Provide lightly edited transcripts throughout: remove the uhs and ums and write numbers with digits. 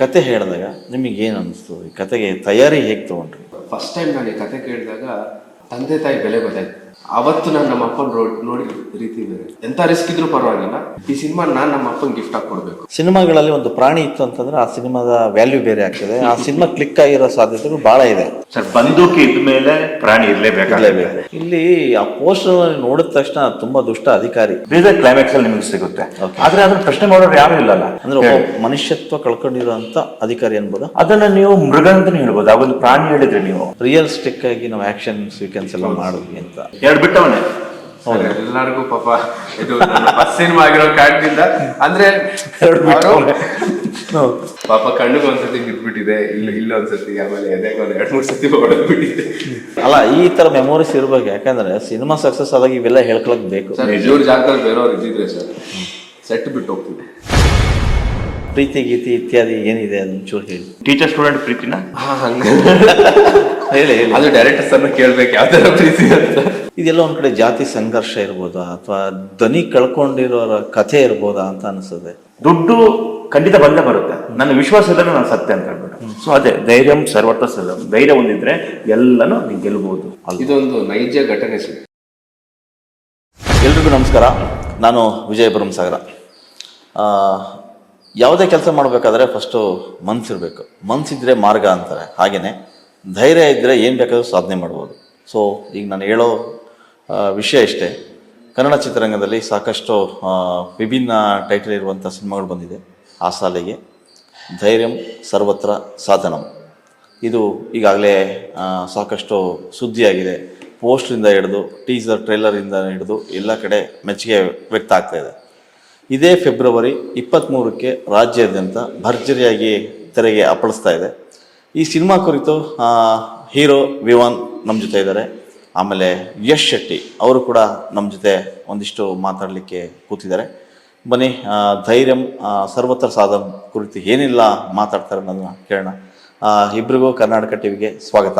ಕತೆ ಹೇಳಿದಾಗ ನಿಮಗೆ ಏನು ಅನಿಸ್ತು? ಈ ಕತೆಗೆ ತಯಾರಿ ಹೇಗೆ ತೊಗೊಂಡ್ರಿ? ಫಸ್ಟ್ ಟೈಮ್ ನಾನು ಈ ಕತೆ ಕೇಳಿದಾಗ ತಂದೆ ತಾಯಿ ಬೆಲೆ ಗೊತ್ತಾಯ್ತು. ಅವತ್ತು ನಾನು ನಮ್ಮ ಅಪ್ಪನ ನೋಡಿ ರೀತಿ ಬೇರೆ. ಎಂಥ ರಿಸ್ಕ್ ಇದ್ರೂ ಪರವಾಗಿಲ್ಲ, ಈ ಸಿನಿಮಾ ನಾನು ನಮ್ಮ ಅಪ್ಪನ ಗಿಫ್ಟ್ ಆಗಿ ಕೊಡಬೇಕು. ಸಿನಿಮಾಗಳಲ್ಲಿ ಒಂದು ಪ್ರಾಣಿ ಇತ್ತು ಅಂತಂದ್ರೆ ಆ ಸಿನಿಮಾದ ವ್ಯಾಲ್ಯೂ ಬೇರೆ ಆಗ್ತದೆ. ಆ ಸಿನಿಮಾ ಕ್ಲಿಕ್ ಆಗಿರೋ ಸಾಧ್ಯತೆಗಳು ಬಹಳ ಇದೆ ಸರ್. ಬಂದೂಕಿ ಇದ್ದ ಮೇಲೆ ಪ್ರಾಣಿ ಇರಲೇಬೇಕು. ಇಲ್ಲಿ ಆ ಪೋಸ್ಟರ್ ನೋಡಿದ ತಕ್ಷಣ ತುಂಬಾ ದುಷ್ಟ ಅಧಿಕಾರಿ ಬೀದರ್ ಕ್ಲೈಮ್ಯಾಕ್ಸ್ ಅಲ್ಲಿ ನಿಮಗೆ ಸಿಗುತ್ತೆ. ಆದ್ರೆ ಅದನ್ನ ಪ್ರಶ್ನೆ ಮಾಡೋರು ಯಾರು ಇಲ್ಲಲ್ಲ. ಅಂದ್ರೆ ಒಬ್ಬ ಮನುಷ್ಯತ್ವ ಕಳ್ಕೊಂಡಿರುವಂತ ಅಧಿಕಾರಿ ಅನ್ಬೋದು. ಅದನ್ನ ನೀವು ಮೃಗ ಅಂತಾನೆ ಹೇಳ್ಬೋದು. ಆ ಒಂದು ಪ್ರಾಣಿ ಹೇಳಿದ್ರೆ ನೀವು ರಿಯಲಿಸ್ಟಿಕ್ ಆಗಿ ನಾವು ಆಕ್ಷನ್ ಸೀಕ್ವೆನ್ಸ್ ಎಲ್ಲ ಮಾಡಿದ್ವಿ ಅಂತ ಎರಡು ಬಿಟ್ಟವನೇ. ಎಲ್ಲರಿಗೂ ಪಾಪ ಇದು ಫಸ್ಟ್ ಸಿನಿಮಾ ಆಗಿರೋ ಕಾರಣದಿಂದ ಅಂದ್ರೆ ಪಾಪ ಕಣ್ಣಿಗೆ ಒಂದ್ಸತಿ ಬಿಟ್ಬಿಟ್ಟಿದೆ, ಇಲ್ಲ ಒಂದ್ಸತಿ, ಆಮೇಲೆ ಎದೆಗೆ ಒಂದ್ 2-3 ಸತಿ ಹೊಡೆದ್ಬಿಟ್ಟಿದೆ. ಅಲ್ಲ, ಈ ತರ ಮೆಮೊರೀಸ್ ಇರ್ಬೇಕು. ಯಾಕಂದ್ರೆ ಸಿನಿಮಾ ಸಕ್ಸಸ್ ಆದಾಗ ಇವೆಲ್ಲ ಹೇಳ್ಕೊಳಕ್ ಬೇಕು. ಇವ್ರ ಜಾಗದಲ್ಲಿ ಬೇರೆಯವ್ರು ಇದ್ದಿದ್ರೆ ಸರ್ ಸೆಟ್ ಬಿಟ್ಟು ಹೋಗ್ತಿದ್ದೆ. ಪ್ರೀತಿ ಗೀತಿ ಇತ್ಯಾದಿ ಏನಿದೆ ಅದನ್ನ ಚೂರು ಹೇಳಿ. ಟೀಚರ್ ಸ್ಟೂಡೆಂಟ್ ಪ್ರೀತಿನ ಹೇಳಿ ಹೇಳಿ. ಅದು ಡೈರೆಕ್ಟರ್ಸ್ ಅನ್ನ ಕೇಳ್ಬೇಕು ಯಾವ ತರ ಪ್ರೀತಿ ಅಂತ. ಇದೆಲ್ಲ ಒಂದ್ ಕಡೆ ಜಾತಿ ಸಂಘರ್ಷ ಇರ್ಬೋದಾ ಅಥವಾ ಧ್ವನಿ ಕಳ್ಕೊಂಡಿರೋರ ಕಥೆ ಇರ್ಬೋದಾ ಅಂತ ಅನಿಸ್ತದೆ. ದುಡ್ಡು ಖಂಡಿತ ಬಂದೇ ಬರುತ್ತೆ. ನನ್ನ ವಿಶ್ವಾಸ ಇದ್ರೆ ನಾನು ಸತ್ಯ ಅಂತ ಹೇಳ್ಬಿಟ್ಟು. ಸೊ ಅದೇ ಧೈರ್ಯಂ ಸರ್ವತ್ರ ಸದಂ. ಧೈರ್ಯ ಹೊಂದಿದ್ರೆ ಎಲ್ಲನೂ ನೀವು ಗೆಲ್ಬಹುದು. ಇದೊಂದು ನೈಜ ಘಟನೆ ಸರ್. ಎಲ್ರಿಗೂ ನಮಸ್ಕಾರ. ನಾನು ವಿಜಯ ಭರಮಸಾಗರ. ಯಾವುದೇ ಕೆಲಸ ಮಾಡಬೇಕಾದ್ರೆ ಫಸ್ಟು ಮನಸ್ಸಿರಬೇಕು. ಮನಸ್ಸಿದ್ರೆ ಮಾರ್ಗ ಅಂತಾರೆ. ಹಾಗೆಯೇ ಧೈರ್ಯ ಇದ್ದರೆ ಏನು ಬೇಕಾದರೂ ಸಾಧನೆ ಮಾಡ್ಬೋದು. ಸೊ ಈಗ ನಾನು ಹೇಳೋ ವಿಷಯ ಇಷ್ಟೇ. ಕನ್ನಡ ಚಿತ್ರರಂಗದಲ್ಲಿ ಸಾಕಷ್ಟು ವಿಭಿನ್ನ ಟೈಟಲ್ ಇರುವಂಥ ಸಿನಿಮಾಗಳು ಬಂದಿದೆ. ಆ ಸಾಲಿಗೆ ಧೈರ್ಯಂ ಸರ್ವತ್ರ ಸಾಧನಂ ಇದು ಈಗಾಗಲೇ ಸಾಕಷ್ಟು ಸುದ್ದಿಯಾಗಿದೆ. ಪೋಸ್ಟ್ರಿಂದ ಹಿಡಿದು ಟೀಸರ್ ಟ್ರೈಲರಿಂದ ಹಿಡಿದು ಎಲ್ಲ ಕಡೆ ಮೆಚ್ಚುಗೆ ವ್ಯಕ್ತ ಆಗ್ತಾ ಇದೆ. ಇದೇ ಫೆಬ್ರವರಿ 23ಕ್ಕೆ ರಾಜ್ಯಾದ್ಯಂತ ಭರ್ಜರಿಯಾಗಿ ತೆರೆಗೆ ಅಪ್ಪಳಿಸ್ತಾ ಇದೆ. ಈ ಸಿನಿಮಾ ಕುರಿತು ಹೀರೋ ವಿವಾನ್ ನಮ್ಮ ಜೊತೆ ಇದ್ದಾರೆ. ಆಮೇಲೆ ಯಶ್ ಶೆಟ್ಟಿ ಅವರು ಕೂಡ ನಮ್ಮ ಜೊತೆ ಒಂದಿಷ್ಟು ಮಾತಾಡಲಿಕ್ಕೆ ಕೂತಿದ್ದಾರೆ. ಬನ್ನಿ, ಧೈರ್ಯಂ ಸರ್ವತ್ರ ಸಾಧನ ಕುರಿತು ಏನಿಲ್ಲ ಮಾತಾಡ್ತಾರೆ ಅನ್ನೋದನ್ನ ಕೇಳೋಣ. ಇಬ್ಬರಿಗೂ ಕರ್ನಾಟಕ ಟಿವಿಗೆ ಸ್ವಾಗತ.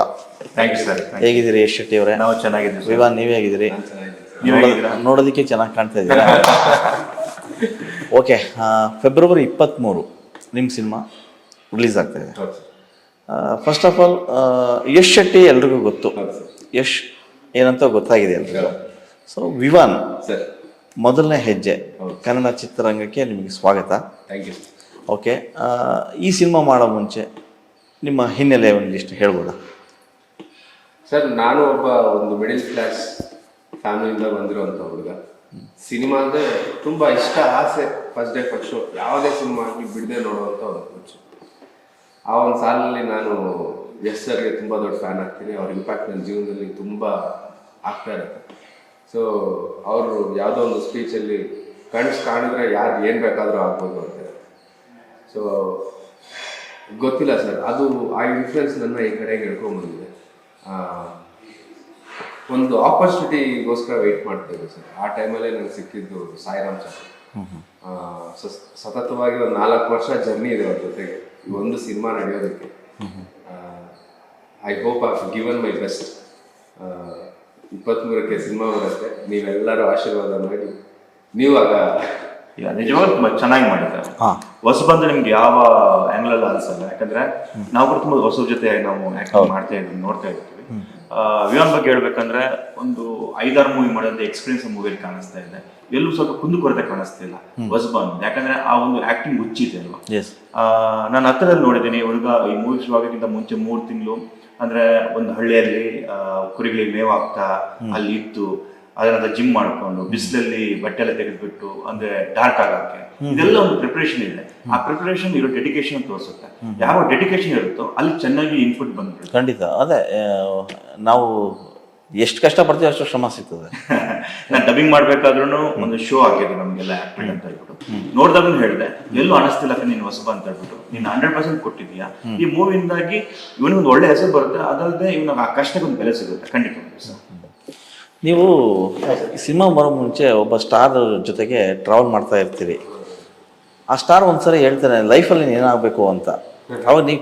Thank you sir. ಹೇಗಿದ್ದೀರಿ ಯಶ್ ಶೆಟ್ಟಿ ಅವರೇ? ನಾವು ಚೆನ್ನಾಗಿದ್ದೀವಿ. ವಿವಾನ್, ನೀವೇ ಹೇಗಿದ್ದೀರಿ? ನೋಡೋದಕ್ಕೆ ಚೆನ್ನಾಗಿ ಕಾಣ್ತಾ ಇದ್ದೀರಾ. ಓಕೆ, ಫೆಬ್ರವರಿ 23 ನಿಮ್ಮ ಸಿನಿಮಾ ರಿಲೀಸ್ ಆಗ್ತಾ ಇದೆ. First of all Yash Shetty ಎಲ್ರಿಗೂ ಗೊತ್ತು. ಯಶ್ ಏನಂತ ಗೊತ್ತಾಗಿದೆ ಎಲ್ರಿಗೂ. ಸೊ ವಿವಾನ್ ಸರ್, ಮೊದಲನೇ ಹೆಜ್ಜೆ ಕನ್ನಡ ಚಿತ್ರರಂಗಕ್ಕೆ ನಿಮಗೆ ಸ್ವಾಗತ. Thank you. ಓಕೆ, ಈ ಸಿನಿಮಾ ಮಾಡೋ ಮುಂಚೆ ನಿಮ್ಮ ಹಿನ್ನೆಲೆ ಒಂದಿಷ್ಟು ಹೇಳ್ಬೋದಾ? ಸರ್, ನಾನು ಒಂದು ಮಿಡಿಲ್ ಕ್ಲಾಸ್ ಫ್ಯಾಮಿಲಿಯಿಂದ ಬಂದಿರೋಂಥ ಹುಡುಗ. ಸಿನಿಮಾ ಅಂದರೆ ತುಂಬ ಇಷ್ಟ, ಆಸೆ. ಫಸ್ಟ್ ಡೇ ಫಸ್ಟ್ ಶೋ ಯಾವುದೇ ಸಿನಿಮಾ ಆಗಲಿ ಬಿಡದೆ ನೋಡುವಂಥ ಒಂದು ಹುಚ್ಚು. ಆ ಒಂದು ಸಾಲಿನಲ್ಲಿ ನಾನು ಯಶ್ ಸರ್ಗೆ ತುಂಬ ದೊಡ್ಡ ಫ್ಯಾನ್ ಆಗ್ತೀನಿ. ಅವ್ರ ಇಂಪ್ಯಾಕ್ಟ್ ನನ್ನ ಜೀವನದಲ್ಲಿ ತುಂಬ ಆಗ್ತಾ ಇರುತ್ತೆ. ಸೊ ಅವರು ಯಾವುದೋ ಒಂದು ಸ್ಪೀಚಲ್ಲಿ ಕಾಣಿದ್ರೆ ಯಾರು ಏನು ಬೇಕಾದರೂ ಆಗ್ಬೋದು ಅಂತಾರೆ. ಸೊ ಗೊತ್ತಿಲ್ಲ ಸರ್, ಅದು ಆ ಇನ್ಫ್ಲುಯೆನ್ಸ್ ನನ್ನ ಈ ಕಡೆಗೆ ಹೇಳ್ಕೊಂಡ್ಬಂದಿದೆ. ಒಂದು ಆಪರ್ಚುನಿಟಿಗೋಸ್ಕರ ವೆಯ್ಟ್ ಮಾಡ್ತಿದ್ದೆ ಸರ್. ಆ ಟೈಮಲ್ಲೇ ನನಗೆ ಸಿಕ್ಕಿದ್ದು ಸಾಯಿರಾಮ್ ಸರ್. ಸತತವಾಗಿ ಒಂದು 4 ವರ್ಷ ಜರ್ನಿ ಇದೆ ಅವ್ರ ಜೊತೆಗೆ ಈ ಒಂದು ಸಿನಿಮಾ ನಡೆಯೋದಕ್ಕೆ. I hope I given my best. 23ಕ್ಕೆ ಸಿನಿಮಾ ಬರುತ್ತೆ. ನೀವೆಲ್ಲರೂ ಆಶೀರ್ವಾದ ಮಾಡಿ ನೀವು ಆಗ ನಿಜವಾಗ್ಲೂ ತುಂಬಾ ಚೆನ್ನಾಗಿ ಮಾಡಿದ್ದಾರೆ. ಹೊಸಬಂದು ನಿಮ್ಗೆ ಯಾವ ಆಂಗಲ್ ಅಲ್ಲ ಅನ್ಸಲ್ಲ. ಯಾಕಂದ್ರೆ ನಾವು ಕೂಡ ತುಂಬಾ ಹೊಸ ಜೊತೆ ನಾವು ಆಕ್ಟಿಂಗ್ ಮಾಡ್ತಾ ಇದ್ವಿ, ನೋಡ್ತಾ ಇರ್ತೀವಿ. ವಿವಾನ್ ಬಗ್ಗೆ ಹೇಳ್ಬೇಕಂದ್ರೆ ಒಂದು 5-6 ಮೂವಿ ಮಾಡೋದು ಎಕ್ಸ್ಪೀರಿಯನ್ಸ್ ಮೂವಿಯಲ್ಲಿ ಕಾಣಿಸ್ತಾ ಇದೆ. ಎಲ್ಲೂ ಸ್ವಲ್ಪ ಕುಂದುಕೊರತೆ ಕಾಣಿಸ್ತಿಲ್ಲ ಹೊಸಬಂದು. ಯಾಕಂದ್ರೆ ಆ ಒಂದು ಆಕ್ಟಿಂಗ್ ಹುಚ್ಚಿದೆ ಅಲ್ವಾ. ನಾನು ಹತ್ತದಲ್ಲಿ ನೋಡಿದ್ದೀನಿ ಹುಡುಗ ಈ ಮೂವಿ ಶುರುವಾಗೋಕ್ಕಿಂತ ಮುಂಚೆ 3 ತಿಂಗಳು ಅಂದ್ರೆ ಒಂದು ಹಳ್ಳಿಯಲ್ಲಿ ಕುರಿಗಳಿಗೆ ಮೇವು ಹಾಕ್ತಾ ಅಲ್ಲಿ ಇದ್ದು ಅದನ್ನ ಜಿಮ್ ಮಾಡ್ಕೊಂಡು ಬಿಸಿಲಲ್ಲಿ ಬಟ್ಟೆ ಎಲ್ಲ ತೆಗೆದ್ಬಿಟ್ಟು ಅಂದ್ರೆ ಡಾರ್ಕ್ ಆಗಕ್ಕೆ ಇದೆಲ್ಲ ಒಂದು ಪ್ರಿಪರೇಷನ್ ಇದೆ. ಆ ಪ್ರಿಪರೇಷನ್ ಇರೋ ಡೆಡಿಕೇಶನ್ ತೋರಿಸುತ್ತೆ. ಯಾವ ಡೆಡಿಕೇಶನ್ ಇರುತ್ತೋ ಅಲ್ಲಿ ಚೆನ್ನಾಗಿ ಇನ್ಪುಟ್ ಬಂದ್ಬಿಡುತ್ತೆ. ಖಂಡಿತ. ಅದೇ ನಾವು ಎಷ್ಟು ಕಷ್ಟಪಡ್ತೀವಿ ಅಷ್ಟು ಶ್ರಮ ಸಿಗ್ತದೆ. ನಾನು ಡಬ್ಬಿಂಗ್ ಮಾಡ್ಬೇಕಾದ್ರೂ ಒಂದು ಶೋ ಹಾಕಿದ್ರು ನಮ್ಗೆಲ್ಲ ಆಕ್ಟಿಂಗ್ ಅಂತ ಹೇಳ್ಬಿಟ್ಟು ನೋಡ್ದಾಗೂ ಹೇಳಿದೆ, ಎಲ್ಲೂ ಅನಿಸ್ತಿಲ್ಲ ನೀನು ಹೊಸಬ ಅಂತ ಹೇಳ್ಬಿಟ್ಟು. ನೀನು 100% ಕೊಟ್ಟಿದ್ಯಾ. ಈ ಮೂವಿಯಿಂದಾಗಿ ಇವನಿಗೊಂದು ಒಳ್ಳೆ ಹೆಸರು ಬರುತ್ತೆ. ಅದಲ್ಲದೆ ಇವನ ಆ ಕಷ್ಟಕ್ಕೆ ಒಂದು ಬೆಲೆ ಸಿಗುತ್ತೆ ಖಂಡಿತ. ನೀವು ಸಿನಿಮಾ ಬರೋ ಮುಂಚೆ ಒಬ್ಬ ಸ್ಟಾರ್ ಜೊತೆಗೆ ಟ್ರಾವೆಲ್ ಮಾಡ್ತಾ ಇರ್ತೀರಿ. ಆ ಸ್ಟಾರ್ ಒಂದ್ಸರಿ ಹೇಳ್ತಾನೆ ಲೈಫಲ್ಲಿ ಏನಾಗಬೇಕು ಅಂತ. ಅವಾಗ ನೀವು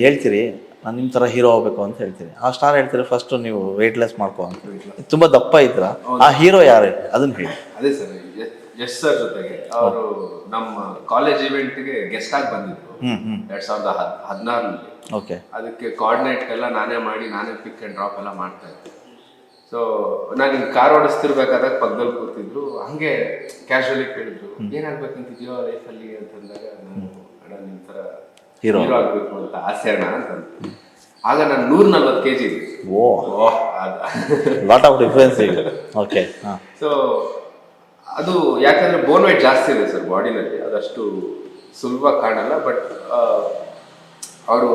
ಹೇಳ್ತೀರಿ ನಾನು ನಿಮ್ಮ ಥರ ಹೀರೋ ಆಗಬೇಕು ಅಂತ ಹೇಳ್ತೀನಿ. ಆ ಸ್ಟಾರ್ ಹೇಳ್ತೀರಿ ಫಸ್ಟ್ ನೀವು ವೆಯ್ಟ್ಲೆಸ್ ಮಾಡ್ಕೋ ಅಂತ. ತುಂಬ ದಪ್ಪ ಇದ್ರ ಆ ಹೀರೋ ಯಾರು ಅದನ್ನ ಹೇಳಿ. ಅದೇ ಸರ್, ಯಶ್ ಸರ್ ಜೊತೆಗೆ ಅವರು ನಮ್ಮ ಕಾಲೇಜ್ ಇವೆಂಟ್ಗೆ ಗೆಸ್ಟ್ ಆಗಿ ಬಂದಿದ್ರು. 2016 ಓಕೆ. ಅದಕ್ಕೆ ಕೋಆರ್ಡಿನೇಟ್ ಎಲ್ಲ ನಾನೇ ಮಾಡಿ ನಾನೇ ಪಿಕ್ ಅಂಡ್ ಡ್ರಾಪ್ ಎಲ್ಲ ಮಾಡ್ತಾ ಇದ್ದೆ. ಸೊ ನಾನು ಕಾರ್ ಓಡಿಸ್ತಿರ್ಬೇಕಾದಾಗ ಪಕ್ಕದಲ್ಲಿ ಕೂತಿದ್ರು, ಹಂಗೆ ಕ್ಯಾಶುವಲಿ ಕೇಳಿದ್ರು ಏನಾಗ್ಬೇಕಂತಿದ್ಯೋ ಲೈಫಲ್ಲಿ ಅಂತಂದಾಗ ನಾನು ಅಣ್ಣ ನಿಮ್ಮ ಥರ ಹೀರೋ ಆಗ್ಬೇಕು ಅಂತ ಆಸೆ ಅಣ್ಣ ಅಂತಂದು. ಆಗ ನಾನು 140 kg ಇದ್ದೆ. ಲಾಟ್ ಆಫ್ ಡಿಫ್ರೆನ್ಸ್ ಇದೆ. ಓಕೆ. ಸೊ ಅದು ಯಾಕಂದ್ರೆ ಬೋನ್ ವೇಟ್ ಜಾಸ್ತಿ ಇದೆ ಸರ್ ಬಾಡಿನಲ್ಲಿ, ಅದಷ್ಟು ಸುಲಭ ಕಾಣಲ್ಲ. ಬಟ್ ಅವರು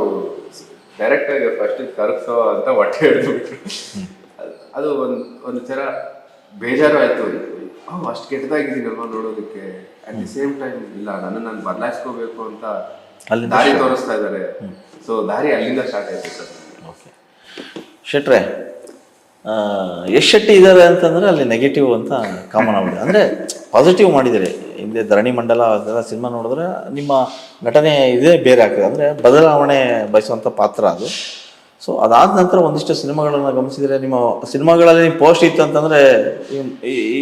ಡೈರೆಕ್ಟ್ ಆಗಿ ಫಸ್ಟ್ ಕರಗಿಸೋ ಅಂತ ಹೊಟ್ಟೆ ಹಿಡಿದ್ಬಿಟ್ರು. ಅದು ಒಂದು ಥರ ಬೇಜಾರು ಆಯ್ತು. ಅಷ್ಟು ಕೆಟ್ಟದಾಗಿದ್ದೀನಲ್ವ ನೋಡೋದಕ್ಕೆ. ಅಟ್ ದಿ ಸೇಮ್ ಟೈಮ್ ಇಲ್ಲ, ನಾನು ಬದಲಾಯಿಸ್ಕೋಬೇಕು ಅಂತ ದಾರಿ ತೋರಿಸ್ತಾ ಇದ್ದಾರೆ. ಸೊ ದಾರಿ ಅಲ್ಲಿಂದ ಸ್ಟಾರ್ಟ್ ಆಯ್ತು ಸರ್. ಓಕೆ. ಶೆಟ್ರೆ, ಯಶ್ ಶೆಟ್ಟಿ ಇದ್ದಾರೆ ಅಂತಂದರೆ ಅಲ್ಲಿ ನೆಗೆಟಿವ್ ಅಂತ ಕಾಮನ್ ಆಗ್ಬಿಡಿ. ಅಂದರೆ ಪಾಸಿಟಿವ್ ಮಾಡಿದ್ದೀರಿ. ಹಿಂದೆ ಧರಣಿ ಮಂಡಲ ಅದೆಲ್ಲ ಸಿನಿಮಾ ನೋಡಿದ್ರೆ ನಿಮ್ಮ ನಟನೆ ಇದೇ ಬೇರೆ ಆಗ್ತದೆ. ಅಂದರೆ ಬದಲಾವಣೆ ಬಯಸುವಂಥ ಪಾತ್ರ ಅದು. ಸೊ ಅದಾದ ನಂತರ ಒಂದಿಷ್ಟು ಸಿನಿಮಾಗಳನ್ನು ಗಮನಿಸಿದರೆ ನಿಮ್ಮ ಸಿನಿಮಾಗಳಲ್ಲಿ ನೀವು ಪೋಸ್ಟ್ ಇತ್ತು ಅಂತಂದರೆ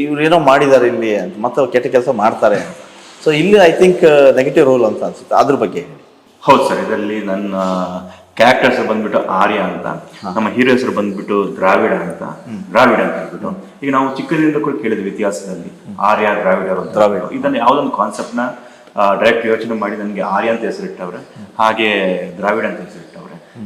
ಇವ್ರೇನೋ ಮಾಡಿದ್ದಾರೆ ಇಲ್ಲಿ ಅಂತ, ಮತ್ತೆ ಕೆಟ್ಟ ಕೆಲಸ ಮಾಡ್ತಾರೆ ಅಂತ. ಸೊ ಇಲ್ಲಿ ಐ ಥಿಂಕ್ ನೆಗೆಟಿವ್ ರೋಲ್ ಅಂತ ಅನ್ಸುತ್ತೆ. ಅದ್ರ ಬಗ್ಗೆ ಹೌದು ಸರ್. ಇದರಲ್ಲಿ ನನ್ನ ಕ್ಯಾರೆಕ್ಟರ್ ಹೆಸರು ಬಂದ್ಬಿಟ್ಟು ಆರ್ಯ ಅಂತ, ನಮ್ಮ ಹೀರೋ ಹೆಸರು ಬಂದ್ಬಿಟ್ಟು ದ್ರಾವಿಡ ಅಂತ ಹೇಳ್ಬಿಟ್ಟು. ಈಗ ನಾವು ಚಿಕ್ಕದಿಂದ ಕೂಡ ಕೇಳಿದ್ವಿ ಇತಿಹಾಸದಲ್ಲಿ ಆರ್ಯ ದ್ರಾವಿಡ ಇದನ್ನ ಯಾವ್ದೊಂದು ಕಾನ್ಸೆಪ್ಟ್ ನ ಡೈರೆಕ್ಟ್ ಯೋಚನೆ ಮಾಡಿ ನನಗೆ ಆರ್ಯ ಅಂತ ಹೆಸರಿಟ್ಟವ್ರೆ, ಹಾಗೆ ದ್ರಾವಿಡ ಅಂತ ಹೆಸರಿಟ್ಟವ್ರೆ.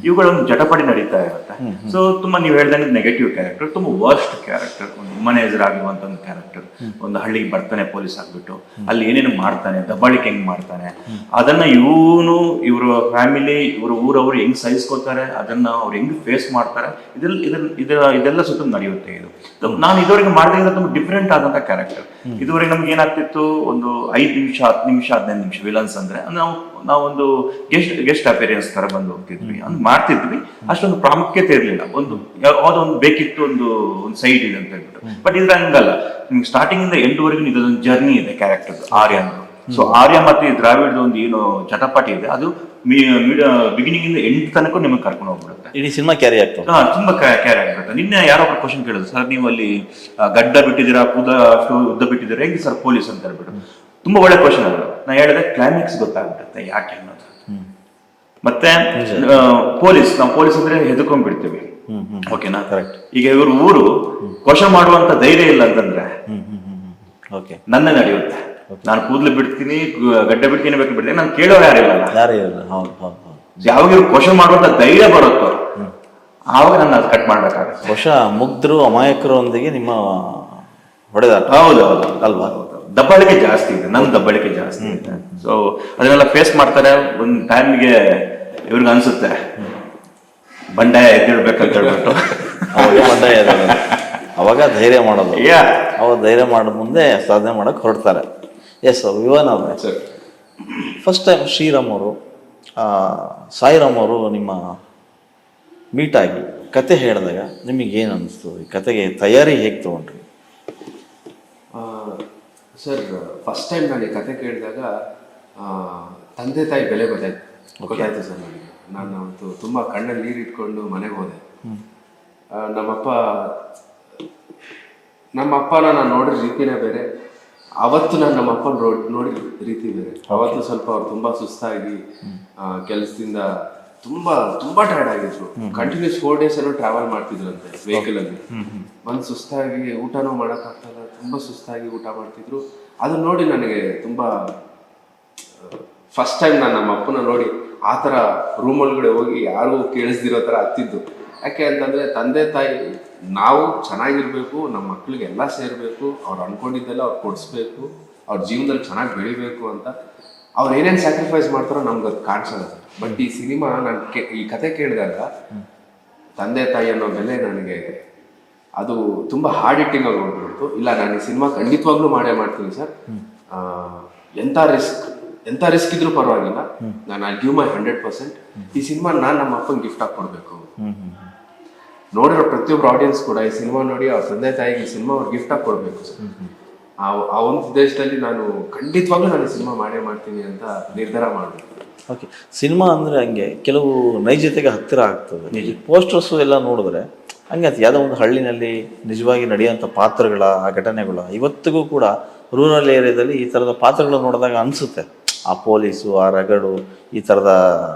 ಇವುಗಳೊಂದು ಜಟಪಡಿ ನಡೀತಾ ಇರುತ್ತೆ. ಸೊ ತುಂಬಾ ನೀವು ಹೇಳ್ದಂಗೆ ನೆಗೆಟಿವ್ ಕ್ಯಾರೆಕ್ಟರ್, ತುಂಬಾ ವರ್ಸ್ಟ್ ಕ್ಯಾರೆಕ್ಟರ್, ಒಂದು ವುಮನೈಸರ್ ಆಗಿರುವಂತ ಒಂದು ಕ್ಯಾರೆಕ್ಟರ್. ಒಂದು ಹಳ್ಳಿಗೆ ಬರ್ತಾನೆ ಪೊಲೀಸ್ ಆಗ್ಬಿಟ್ಟು, ಅಲ್ಲಿ ಏನೇನು ಮಾಡ್ತಾನೆ, ದಬ್ಬಾಳಿಕೆ ಹೆಂಗ್ ಮಾಡ್ತಾನೆ, ಅದನ್ನ ಇವ್ರ ಫ್ಯಾಮಿಲಿ, ಇವ್ರ ಊರವ್ರು ಹೆಂಗ್ ಸಹಿಸ್ಕೋತಾರೆ, ಅದನ್ನ ಅವ್ರು ಹೆಂಗ್ ಫೇಸ್ ಮಾಡ್ತಾರೆ, ಇದೆಲ್ಲ ಸುತ್ತ ನಡೆಯುತ್ತೆ. ಇದು ನಾನು ಇದುವರೆಗೆ ಮಾಡಿದಾಗ ತುಂಬಾ ಡಿಫ್ರೆಂಟ್ ಆದಂತ ಕ್ಯಾರೆಕ್ಟರ್. ಇದುವರೆಗೆ ನಮ್ಗೆ ಏನಾಗ್ತಿತ್ತು, ಒಂದು 5 ನಿಮಿಷ 10 ನಿಮಿಷ 15 ನಿಮಿಷ ವಿಲನ್ಸ್ ಅಂದ್ರೆ ನಾವೊಂದು ಗೆಸ್ಟ್ ಅಪಿಯರೆನ್ಸ್ ತರ ಬಂದು ಹೋಗ್ತಿದ್ವಿ, ಮಾಡ್ತಿದ್ವಿ. ಅಷ್ಟೊಂದು ಪ್ರಾಮುಖ್ಯತೆ ಇರಲಿಲ್ಲ. ಯಾವ್ದೋ ಒಂದು ಬೇಕಿತ್ತು, ಒಂದು ಸೈಡ್ ಇದೆ ಅಂತ ಹೇಳ್ಬಿಟ್ಟು. ಬಟ್ ಇದ್ರ ಹಂಗಲ್ಲ, ನಿಮ್ಗೆ ಸ್ಟಾರ್ಟಿಂಗ್ ಇಂದ ಎಂಡ್ ವರೆಗೂ ಇದೊಂದು ಜರ್ನಿ ಇದೆ ಕ್ಯಾರೆಕ್ಟರ್ ಆರ್ಯ ಅಂತ. ಸೊ ಆರ್ಯ ಮತ್ತೆ ದ್ರಾವಿಡದ ಒಂದು ಏನು ಚಟಪಾಟಿ ಇದೆ, ಅದು ಬಿಗಿನಿಂಗ್ ಇಂದ ಎಂಡ್ ತನಕ ನಿಮಗೆ ಕರ್ಕೊಂಡು ಹೋಗ್ಬಿಡುತ್ತೆ. ಇಡೀ ಸಿನಿಮಾ ಕ್ಯಾರಿ ಆಗ್ತದೆ. ತುಂಬಾ ಕ್ಯಾರಿ ಆಗ್ಬಿಡುತ್ತೆ. ನಿನ್ನೆ ಯಾರೊಬ್ರು ಕ್ವಶನ್ ಕೇಳಿದ್ರು, ಸರ್ ನೀವು ಅಲ್ಲಿ ಗಡ್ಡ ಬಿಟ್ಟಿದ್ದೀರಾ, ಕೂದ ಅಷ್ಟು ಉದ್ದ ಬಿಟ್ಟಿದ್ದೀರಾ, ಹೆಂಗೆ ಸರ್ ಪೊಲೀಸ್ ಅಂತ ಹೇಳ್ಬಿಟ್ಟು. ತುಂಬಾ ಒಳ್ಳೆ ಕ್ವಶನ್ ಅದು. ನಾ ಹೇಳಿದೆ ಕ್ಲೈಮ್ಯಾಕ್ಸ್ ಗೊತ್ತಾಗ್ಬಿಡುತ್ತೆ ಯಾಕೆ ಅನ್ನೋದು. ಮತ್ತೆ ನಾವು ಪೊಲೀಸ್ ಅಂದ್ರೆ ಹೆದರ್ಕೊಂಡ್ಬಿಡ್ತೀವಿ, ಓಕೆನಾ? ಈಗ ಇವರು ಊರು ಕ್ವಶನ್ ಮಾಡುವಂತ ಧೈರ್ಯ ಇಲ್ಲ ಅಂತಂದ್ರೆ ನನ್ನ ನಡೆಯುತ್ತೆ. ನಾನು ಕೂದಲು ಬಿಡ್ತೀನಿ, ಗಡ್ಡ ಬಿಡ್ತೀನಿ, ಬೇಕು ಬಿಡ್ತೀನಿ, ನಾನು ಕೇಳೋರು ಯಾರಿಲ್ಲ. ಯಾವಾಗ ಇವ್ರು ಕ್ವಶನ್ ಮಾಡುವಂತ ಧೈರ್ಯ ಬರುತ್ತೋ ಆವಾಗ ನಾನು ಅದು ಕಟ್ ಮಾಡ್ಬೇಕಾಗುತ್ತೆ. ಬಹುಶಃ ಮುಗ್ಧರು ಅಮಾಯಕರೊಂದಿಗೆ ನಿಮ್ಮ ಹೊಡೆದಾಟ. ಹೌದು ಅಲ್ವಾ? ದಬ್ಬಾಳಿಕೆ ಜಾಸ್ತಿ ಇದೆ, ನನ್ನ ದಬ್ಬಾಳಿಕೆ ಜಾಸ್ತಿ ಇದೆ. ಸೊ ಅದನ್ನೆಲ್ಲ ಫೇಸ್ ಮಾಡ್ತಾರೆ. ಒಂದು ಟೈಮ್ಗೆ ಇವ್ರಿಗೆ ಅನ್ಸುತ್ತೆ ಬಂಡಾಯ ಎದ್ದಿಡ್ಬೇಕಂತ ಹೇಳ್ಬಿಟ್ಟು ಬಂಡಾಯ ಅವಾಗ ಧೈರ್ಯ ಮಾಡೋದು. ಅವಾಗ ಧೈರ್ಯ ಮಾಡೋ ಮುಂದೆ ಸಾಧನೆ ಮಾಡಕ್ ಹೊರಡ್ತಾರೆ. ಎಸ್ ವಿವನ್ ಅವ್ರೆ, ಫಸ್ಟ್ ಟೈಮ್ ಶ್ರೀರಾಮ್ ಅವರು ಸಾಯಿರಾಮ್ ಅವರು ನಿಮ್ಮ ಮೀಟ್ ಆಗಿ ಕತೆ ಹೇಳಿದಾಗ ನಿಮಗೆ ಏನು ಅನಿಸ್ತು? ಈ ಕತೆಗೆ ತಯಾರಿ ಹೇಗೆ ತಗೊಂಡ್ರಿ? ಸರ್ ಫಸ್ಟ್ ಟೈಮ್ ನಾನು ಈ ಕತೆ ಕೇಳಿದಾಗ ತಂದೆ ತಾಯಿ ಬೆಲೆ ಗೊತ್ತಾಯ್ತು ಸರ್ ನನಗೆ. ನಾನು ಅವತ್ತು ತುಂಬ ಕಣ್ಣಲ್ಲಿ ನೀರು ಇಟ್ಕೊಂಡು ಮನೆಗೆ ಹೋದೆ. ನಮ್ಮ ಅಪ್ಪನ ನಾನು ನೋಡಿದ ರೀತಿನೇ ಬೇರೆ, ಅವತ್ತು ನಾನು ನಮ್ಮ ಅಪ್ಪನ ನೋಡಿದ ರೀತಿ ಬೇರೆ. ಅವತ್ತು ಸ್ವಲ್ಪ ಅವ್ರು ತುಂಬ ಸುಸ್ತಾಗಿ ಕೆಲಸದಿಂದ ತುಂಬಾ ಟೈರ್ಡ್ ಆಗಿದ್ರು. ಕಂಟಿನ್ಯೂಸ್ 4 days ಏನೋ ಟ್ರಾವೆಲ್ ಮಾಡ್ತಿದ್ರಂತೆ ವೆಹಿಕಲ್ ಅಲ್ಲಿ. ಸುಸ್ತಾಗಿ ಊಟನೂ ಮಾಡೋಕ್ಕಾಗ್ತಲ್ಲ, ತುಂಬಾ ಸುಸ್ತಾಗಿ ಊಟ ಮಾಡ್ತಿದ್ರು. ಅದನ್ನ ನೋಡಿ ನನಗೆ ತುಂಬಾ ಫಸ್ಟ್ ಟೈಮ್ ನಾನು ನಮ್ಮ ಅಪ್ಪನ ನೋಡಿ ಆ ಥರ ರೂಮ್ ಒಳಗಡೆ ಹೋಗಿ ಯಾರಿಗೂ ಕೇಳಿಸ್ದಿರೋ ಥರ ಹತ್ತಿದ್ದು. ಯಾಕೆ ಅಂತಂದರೆ ತಂದೆ ತಾಯಿ ನಾವು ಚೆನ್ನಾಗಿರ್ಬೇಕು, ನಮ್ಮ ಮಕ್ಳಿಗೆ ಎಲ್ಲ ಸೇರಬೇಕು, ಅವ್ರು ಅನ್ಕೊಂಡಿದ್ದೆಲ್ಲ ಅವ್ರು ಕೊಡಿಸ್ಬೇಕು, ಅವ್ರ ಜೀವನದಲ್ಲಿ ಚೆನ್ನಾಗಿ ಬೆಳಿಬೇಕು ಅಂತ ಅವ್ರು ಏನೇನು ಸ್ಯಾಕ್ರಿಫೈಸ್ ಮಾಡ್ತಾರೋ ನಮ್ಗೆ ಅದು ಕಾಣಿಸಲ್ಲ. ಬಟ್ ಈ ಸಿನಿಮಾ ನಾನು ಈ ಕತೆ ಕೇಳಿದಾಗ ತಂದೆ ತಾಯಿ ಅನ್ನೋ ಬೆಲೆ ನನಗೆ ಅದು ತುಂಬ ಹಾರ್ಡ್ ಹಿಟ್ಟಿಂಗ್ ಆಗಿ ಹೋಗ್ಬಿಡ್ತು. ಇಲ್ಲ, ನಾನು ಈ ಸಿನಿಮಾ ಖಂಡಿತವಾಗ್ಲೂ ಮಾಡ್ತೀನಿ ಸರ್. ಎಂಥ ರಿಸ್ಕ್ ಇದ್ರೂ ಪರವಾಗಿಲ್ಲ, ನಾನು ಐ ಗಿವ್ ಮೈ 100%. ಈ ಸಿನಿಮಾ ನಾನು ನಮ್ಮ ಅಪ್ಪನ ಗಿಫ್ಟ್ ಆಗಿ ಕೊಡಬೇಕು. ನೋಡಿರೋ ಪ್ರತಿಯೊಬ್ಬರು ಆಡಿಯನ್ಸ್ ಕೂಡ ಈ ಸಿನಿಮಾ ನೋಡಿ ಅವ್ರ ತಂದೆ ತಾಯಿಗೆ ಈ ಸಿನಿಮಾ ಅವ್ರು ಗಿಫ್ಟ್ ಆಗಿ ಕೊಡಬೇಕು ಸರ್. ಆ ಒಂದು ಉದ್ದೇಶದಲ್ಲಿ ನಾನು ಖಂಡಿತವಾಗ್ಲೂ ನಾನು ಸಿನಿಮಾ ಮಾಡ್ತೀನಿ ಅಂತ ನಿರ್ಧಾರ ಮಾಡಬೇಕು. ಓಕೆ, ಸಿನಿಮಾ ಅಂದರೆ ಹಂಗೆ ಕೆಲವು ನೈಜತೆಗೆ ಹತ್ತಿರ ಆಗ್ತದೆ. ಈ ಪೋಸ್ಟರ್ಸು ಎಲ್ಲ ನೋಡಿದ್ರೆ ಹಂಗೆ ಯಾವುದೋ ಒಂದು ಹಳ್ಳಿನಲ್ಲಿ ನಿಜವಾಗಿ ನಡೆಯುವಂಥ ಪಾತ್ರಗಳ ಆ ಘಟನೆಗಳ ಇವತ್ತಿಗೂ ಕೂಡ ರೂರಲ್ ಏರಿಯಾದಲ್ಲಿ ಈ ಥರದ ಪಾತ್ರಗಳು ನೋಡಿದಾಗ ಅನಿಸುತ್ತೆ ಆ ಪೊಲೀಸು, ಆ ರಗಡು, ಈ ಥರದ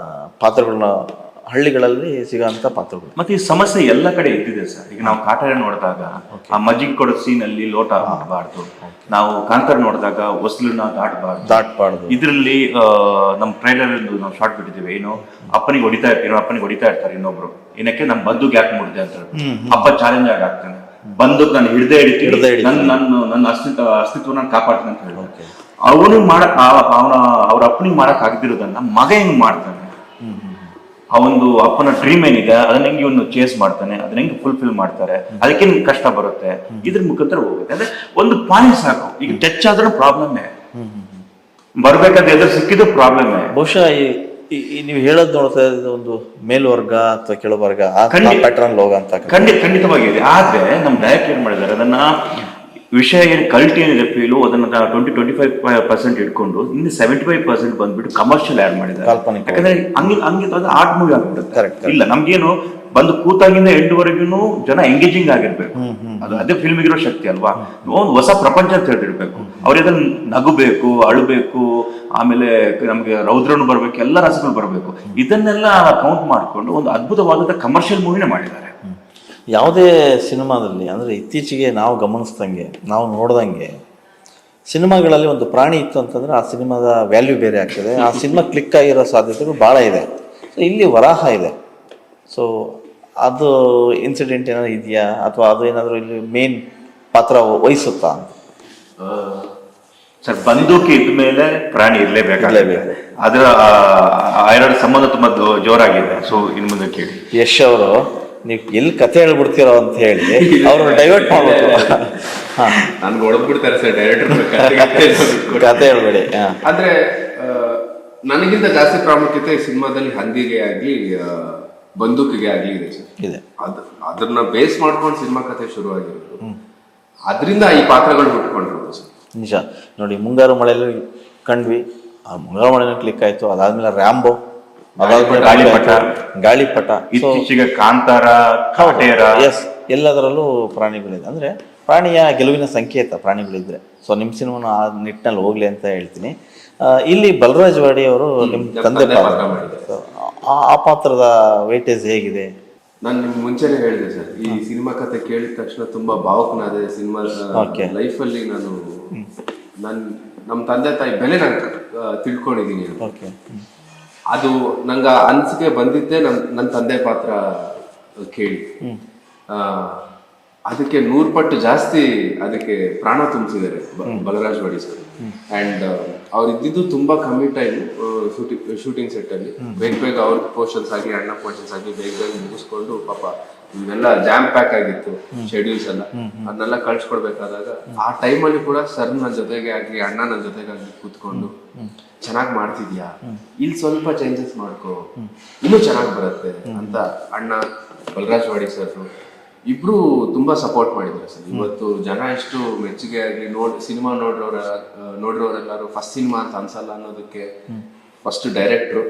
ಪಾತ್ರಗಳನ್ನ ಹಳ್ಳಿಗಳಲ್ಲಿ ಸಿಗೋಂಥ ಪಾತ್ರಗಳು. ಮತ್ತೆ ಈ ಸಮಸ್ಯೆ ಎಲ್ಲ ಕಡೆ ಇದ್ದಿದೆ ಸರ್. ಈಗ ನಾವು ಕಾಟೇರ ನೋಡಿದಾಗ ಆ ಮಜ್ಜಿಗೆ ಕೊಡೋ ಸೀನಲ್ಲಿ ಲೋಟ ಹಾಕಬಾರ್ದು, ನಾವು ಕಾಂತಾರ ನೋಡಿದಾಗ ಹೊಸ್ಲನ್ನ ದಾಟಬಾರ್ದು. ಇದರಲ್ಲಿ ನಮ್ಮ ಟ್ರೈಲರ್ ನಾವು ಶಾರ್ಟ್ ಬಿಟ್ಟಿದ್ದೀವಿ, ಏನು ಅಪ್ಪನಿಗೆ ಹೊಡಿತಾ ಇರ್ತಾರೆ ಇನ್ನೊಬ್ರು, ಏನಕ್ಕೆ ನಮ್ಮ ಬಂದೂಕ್ ಯಾಕೆ ಮುಡ್ದೆ ಅಂತ ಅಪ್ಪ ಚಾಲೆಂಜ್ ಆಗಿ ಆಗ್ತಾನೆ, ಬಂದೂಕ್ ನಾನು ಹಿಡ್ದೇ ಹಿಡಿತೀನಿ, ನನ್ನ ಅಸ್ತಿತ್ವ ನಾನು ಕಾಪಾಡ್ತೀನಿ ಅಂತ ಹೇಳಿ ಅವನಿಗೆ ಅವ್ರ ಅಪ್ಪನಿಗೆ ಮಾಡಕ್ ಆಗದಿರೋದನ್ನ ಮಗ ಹೆಂಗ್ ಮಾಡ್ತಾನೆ, ಆ ಒಂದು ಅಪ್ಪನ ಡ್ರೀಮ್ ಏನಿದೆ ಅದನ್ನ ಹೆಂಗೆ ಇವನು ಚೇಸ್ ಮಾಡ್ತಾನೆ, ಅದನ್ನ ಹೆಂಗೆ ಫುಲ್ಫಿಲ್ ಮಾಡ್ತಾರೆ, ಅದಕ್ಕೆ ಕಷ್ಟ ಬರುತ್ತೆ, ಇದ್ರ ಮುಖಾಂತರ ಹೋಗುತ್ತೆ. ಅಂದ್ರೆ ಒಂದು ಪಾಯಿಂಟ್ ಸಾಕು. ಈಗ ಟಚ್ ಆದ್ರೂ ಪ್ರಾಬ್ಲಮ್ಮೇ, ಬರ್ಬೇಕಾದ್ರೆ ಎದುರು ಸಿಕ್ಕಿದ್ರು ಪ್ರಾಬ್ಲಮ್ಮೇ. ಬಹುಶಃ ನೀವು ಹೇಳೋದು ನೋಡ್ತಾ ಇದ್ದ ಒಂದು ಮೇಲ್ವರ್ಗ ಅಥವಾ ಕೆಳವರ್ಗ ಪ್ಯಾಟರ್ನ್ ಹೋಗ ಅಂತ ಖಂಡಿತವಾಗಿದೆ. ಆದ್ರೆ ನಮ್ ಡೈರೆಕ್ಟ್ ಏನ್ ಮಾಡಿದ್ದಾರೆ, ಅದನ್ನ ವಿಷಯ ಏನು ಕಲ್ಟ್ ಏನಿದೆ ಫೀಲು ಅದನ್ನ 25% ಇಟ್ಕೊಂಡು ಇನ್ನು 75% ಬಂದ್ಬಿಟ್ಟು ಕಮರ್ಷಿಯಲ್ ಆಡ್ ಮಾಡಿದ್ದಾರೆ. ಯಾಕಂದ್ರೆ ಹಂಗೆ ಆರ್ಟ್ ಮೂವಿ ಆಗ್ಬಿಡುತ್ತೆ. ಇಲ್ಲ, ನಮ್ಗೇನು ಬಂದು ಕೂತಾಗಿಂದ ಎಂಡ್ವರೆಗೂ ಜನ ಎಂಗೇಜಿಂಗ್ ಆಗಿರ್ಬೇಕು, ಅದು ಅದೇ ಫಿಲ್ಮಿಗೆ ಇರೋ ಶಕ್ತಿ ಅಲ್ವಾ. ಒಂದು ಹೊಸ ಪ್ರಪಂಚ ಅಂತ ಹೇಳಿರ್ಬೇಕು, ಅವ್ರಿಗೆ ಅದನ್ನ ನಗಬೇಕು, ಅಳಬೇಕು, ಆಮೇಲೆ ನಮ್ಗೆ ರೌದ್ರನು ಬರ್ಬೇಕು, ಎಲ್ಲ ರಸಗಳು ಬರ್ಬೇಕು. ಇದನ್ನೆಲ್ಲ ಕೌಂಟ್ ಮಾಡ್ಕೊಂಡು ಒಂದು ಅದ್ಭುತವಾದಂತ ಕಮರ್ಷಿಯಲ್ ಮೂವಿನೇ ಮಾಡಿದ್ದಾರೆ. ಯಾವುದೇ ಸಿನಿಮಾದಲ್ಲಿ ಅಂದರೆ ಇತ್ತೀಚೆಗೆ ನಾವು ಗಮನಿಸ್ದಂಗೆ, ನಾವು ನೋಡ್ದಂಗೆ ಸಿನಿಮಾಗಳಲ್ಲಿ ಒಂದು ಪ್ರಾಣಿ ಇತ್ತು ಅಂತಂದರೆ ಆ ಸಿನಿಮಾದ ವ್ಯಾಲ್ಯೂ ಬೇರೆ ಆಗ್ತದೆ, ಆ ಸಿನಿಮಾ ಕ್ಲಿಕ್ ಆಗಿರೋ ಸಾಧ್ಯತೆಗಳು ಭಾಳ ಇದೆ. ಸೊ ಇಲ್ಲಿ ವರಾಹ ಇದೆ. ಸೊ ಅದು ಇನ್ಸಿಡೆಂಟ್ ಏನಾದ್ರು ಇದೆಯಾ, ಅಥವಾ ಅದು ಏನಾದರೂ ಇಲ್ಲಿ ಮೇನ್ ಪಾತ್ರ ವಹಿಸುತ್ತಾ? ಸರ್, ಬಂದೂಕಿ ಇದ್ಮೇಲೆ ಪ್ರಾಣಿ ಇರಲೇಬೇಕಾಗಲೇಬೇಕು. ಅದರ ಎರಡು ಸಂಬಂಧ ತುಂಬಾ ಜೋರಾಗಿದೆ. ಸೊ ಇನ್ನು ಮುಂದೆ ಕೇಳಿ ಯಶ್ ಅವರು, ನೀವು ಎಲ್ಲಿ ಕತೆ ಹೇಳ್ಬಿಡ್ತೀರೋ ಅಂತ ಹೇಳಿ ಅವ್ರು ಡೈವರ್ಟ್ ಮಾಡ್ಬೇಕು. ನನ್ಗೆ ಹೊಡೆದ್ಬಿಡ್ತಾರೆ ಸರ್ ಡೈರೆಕ್ಟರ್, ಕತೆ ಹೇಳ್ಬೇಡಿ. ಆದ್ರೆ ನನಗಿಂತ ಜಾಸ್ತಿ ಪ್ರಾಮುಖ್ಯತೆ ಸಿನಿಮಾದಲ್ಲಿ ಹಂದಿಗೆ ಆಗ್ಲಿ ಬಂದೂಕಿಗೆ ಆಗ್ಲಿ ಇದೆ ಸರ್. ಇದೆ. ಅದನ್ನ ಬೇಸ್ ಮಾಡ್ಕೊಂಡು ಸಿನಿಮಾ ಕತೆ ಶುರುವಾಗಿರೋದು, ಅದರಿಂದ ಈ ಪಾತ್ರಗಳು ಹುಟ್ಕೊಂಡಿರೋದು ಸರ್. ನಿಜ. ನೋಡಿ, ಮುಂಗಾರು ಮಳೆಯಲ್ಲಿ ಕಂಡ್ವಿ, ಆ ಮುಂಗಾರು ಮಳೆಯಲ್ಲಿ ಕ್ಲಿಕ್ ಆಯ್ತು. ಅದಾದ್ಮೇಲೆ ರ್ಯಾಂಬೋ, ಗಾಳಿಪಟ, ಇತ್ತೀಚೆಗೆ ಕಾಂತಾರ, ಎಸ್, ಎಲ್ಲದರಲ್ಲೂ ಪ್ರಾಣಿಗಳಿದೆ. ಅಂದ್ರೆ ಪ್ರಾಣಿಯ ಗೆಲುವಿನ ಸಂಕೇತ ಪ್ರಾಣಿಗಳಿದ್ರೆ. ಸೊ ನಿಮ್ಮ ಸಿನಿಮಾನ ಆ ನಿಟ್ಟಿನಲ್ಲಿ ಹೋಗ್ಲಿ ಅಂತ ಹೇಳ್ತೀನಿ. ಇಲ್ಲಿ ಬಲರಾಜ್ ವಾಡಿ ಅವರು ನಿಮ್ಮ ತಂದೆ ಪಾತ್ರ ಮಾಡಿದ್ದಾರೆ. ಆ ಪಾತ್ರದ ವೇಟೇಜ್ ಹೇಗಿದೆ? ನಾನು ನಿಮ್ಗೆ ಮುಂಚೆನೆ ಹೇಳಿದೆ ಸರ್, ಈ ಸಿನಿಮಾ ಕತೆ ಕೇಳಿದ ತಕ್ಷಣ ತುಂಬಾ ಭಾವುಕನಾದೆ. ಸಿನಿಮಾ ಲೈಫಲ್ಲಿ ನಮ್ಮ ತಂದೆ ತಾಯಿ ಬೆಲೆ ನಾನು ತಿಳ್ಕೊಂಡಿದ್ದೀನಿ. ಅದು ನಂಗೆ ಅನ್ಸಿಕೆ ಬಂದಿದ್ದೆ ನನ್ನ ತಂದೆ ಪಾತ್ರ ಕೇಳಿ. ಅದಕ್ಕೆ 100 ಪಟ್ಟು ಜಾಸ್ತಿ ಅದಕ್ಕೆ ಪ್ರಾಣ ತುಂಬಿಸಿದ್ದಾರೆ ಬಲರಾಜ್ ವಾಡಿ ಸರ್. ಅಂಡ್ ಅವ್ರು ಇದ್ದಿದ್ದು ತುಂಬಾ ಕಮ್ಮಿ ಟೈಮ್ ಶೂಟಿಂಗ್ ಸೆಟ್ ಅಲ್ಲಿ. ಬೇಗ ಅವ್ರ ಪೋರ್ಷನ್ಸ್ ಆಗಿ, ಅಣ್ಣ ಪೋರ್ಷನ್ಸ್ ಆಗಿ ಬೇಗ ಮುಗಿಸ್ಕೊಂಡು, ಪಾಪ ಇವೆಲ್ಲ ಜಾಮ್ ಪ್ಯಾಕ್ ಆಗಿತ್ತು ಶೆಡ್ಯೂಲ್ಸ್ ಎಲ್ಲ, ಅದನ್ನೆಲ್ಲ ಕಳ್ಸ್ಕೊಡ್ಬೇಕಾದಾಗ ಆ ಟೈಮಲ್ಲಿ ಕೂಡ ಸರ್ ನನ್ನ ಜೊತೆಗೆ ಆಗ್ಲಿ, ಅಣ್ಣ ನನ್ನ ಜೊತೆಗಾಗ್ಲಿ ಕೂತ್ಕೊಂಡು ಚೆನ್ನಾಗಿ ಮಾಡ್ತಿದ್ಯಾ, ಇಲ್ಲಿ ಸ್ವಲ್ಪ ಚೇಂಜಸ್ ಮಾಡ್ಕೋ, ಇನ್ನೂ ಚೆನ್ನಾಗಿ ಬರುತ್ತೆ ಅಂತ ಅಣ್ಣ ಬಲರಾಜ್ ವಾಡಿ ಸರ್ ಇಬ್ರು ತುಂಬಾ ಸಪೋರ್ಟ್ ಮಾಡಿದ್ದಾರೆ ಸರ್. ಇವತ್ತು ಜನ ಎಷ್ಟು ಮೆಚ್ಚುಗೆ ಆಗಿ ಸಿನಿಮಾ ನೋಡಿರೋರೆಲ್ಲರೂ ಫಸ್ಟ್ ಸಿನಿಮಾ ಅಂತ ಅನ್ಸಲ್ಲ ಅನ್ನೋದಕ್ಕೆ ಫಸ್ಟ್ ಡೈರೆಕ್ಟ್ರು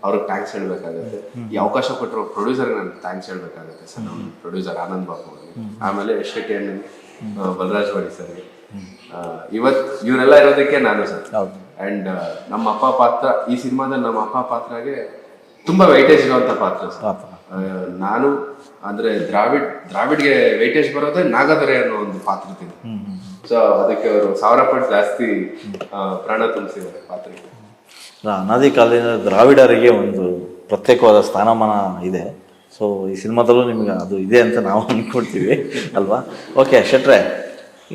ಅವ್ರಿಗೆ ಥ್ಯಾಂಕ್ಸ್ ಹೇಳ್ಬೇಕಾಗತ್ತೆ. ಈ ಅವಕಾಶ ಕೊಟ್ಟರು ಪ್ರೊಡ್ಯೂಸರ್ ನಾನು ಥ್ಯಾಂಕ್ಸ್ ಹೇಳ್ಬೇಕಾಗತ್ತೆ ಸರ್. ನಮ್ಮ ಪ್ರೊಡ್ಯೂಸರ್ ಆನಂದ್ ಬಾಬು ಅವ್ರಿಗೆ, ಆಮೇಲೆ ಎಷ್ಟೇ ಬಲರಾಜ್ ವಾಡಿ ಸರ್ಗೆ. ಇವರೆಲ್ಲ ಇರೋದಕ್ಕೆ ನಾನು ಸರ್. ಅಂಡ್ ನಮ್ಮ ಅಪ್ಪ ಪಾತ್ರ ಈ ಸಿನಿಮಾದಲ್ಲಿ, ನಮ್ಮ ಅಪ್ಪ ಪಾತ್ರಗೆ ತುಂಬಾ ವೈಟೇಜ್ ಇರುವಂತ ಪಾತ್ರ ಸರ್. ನಾನು ಅಂದ್ರೆ ದ್ರಾವಿಡ್ಗೆ ವೈಟೇಜ್ ಬರೋದೇ ನಾಗದೊರೆ ಅನ್ನೋ ಒಂದು ಪಾತ್ರದಿಂದ. ಸೊ ಅದಕ್ಕೆ ಅವರು 1000 ಪಟ್ಟು ಜಾಸ್ತಿ ಪ್ರಾಣ ತುಂಬಿಸಿದ್ದಾರೆ ಪಾತ್ರಕ್ಕೆ. ಅನಾದಿ ಕಾಲದಿಂದ ದ್ರಾವಿಡರಿಗೆ ಒಂದು ಪ್ರತ್ಯೇಕವಾದ ಸ್ಥಾನಮಾನ ಇದೆ. ಸೊ ಈ ಸಿನಿಮಾದಲ್ಲೂ ನಿಮ್ಗೆ ಅದು ಇದೆ ಅಂತ ನಾವು ಅಂದ್ಕೊಳ್ತೀವಿ ಅಲ್ವಾ? ಓಕೆ ಶೆಟ್ರೆ,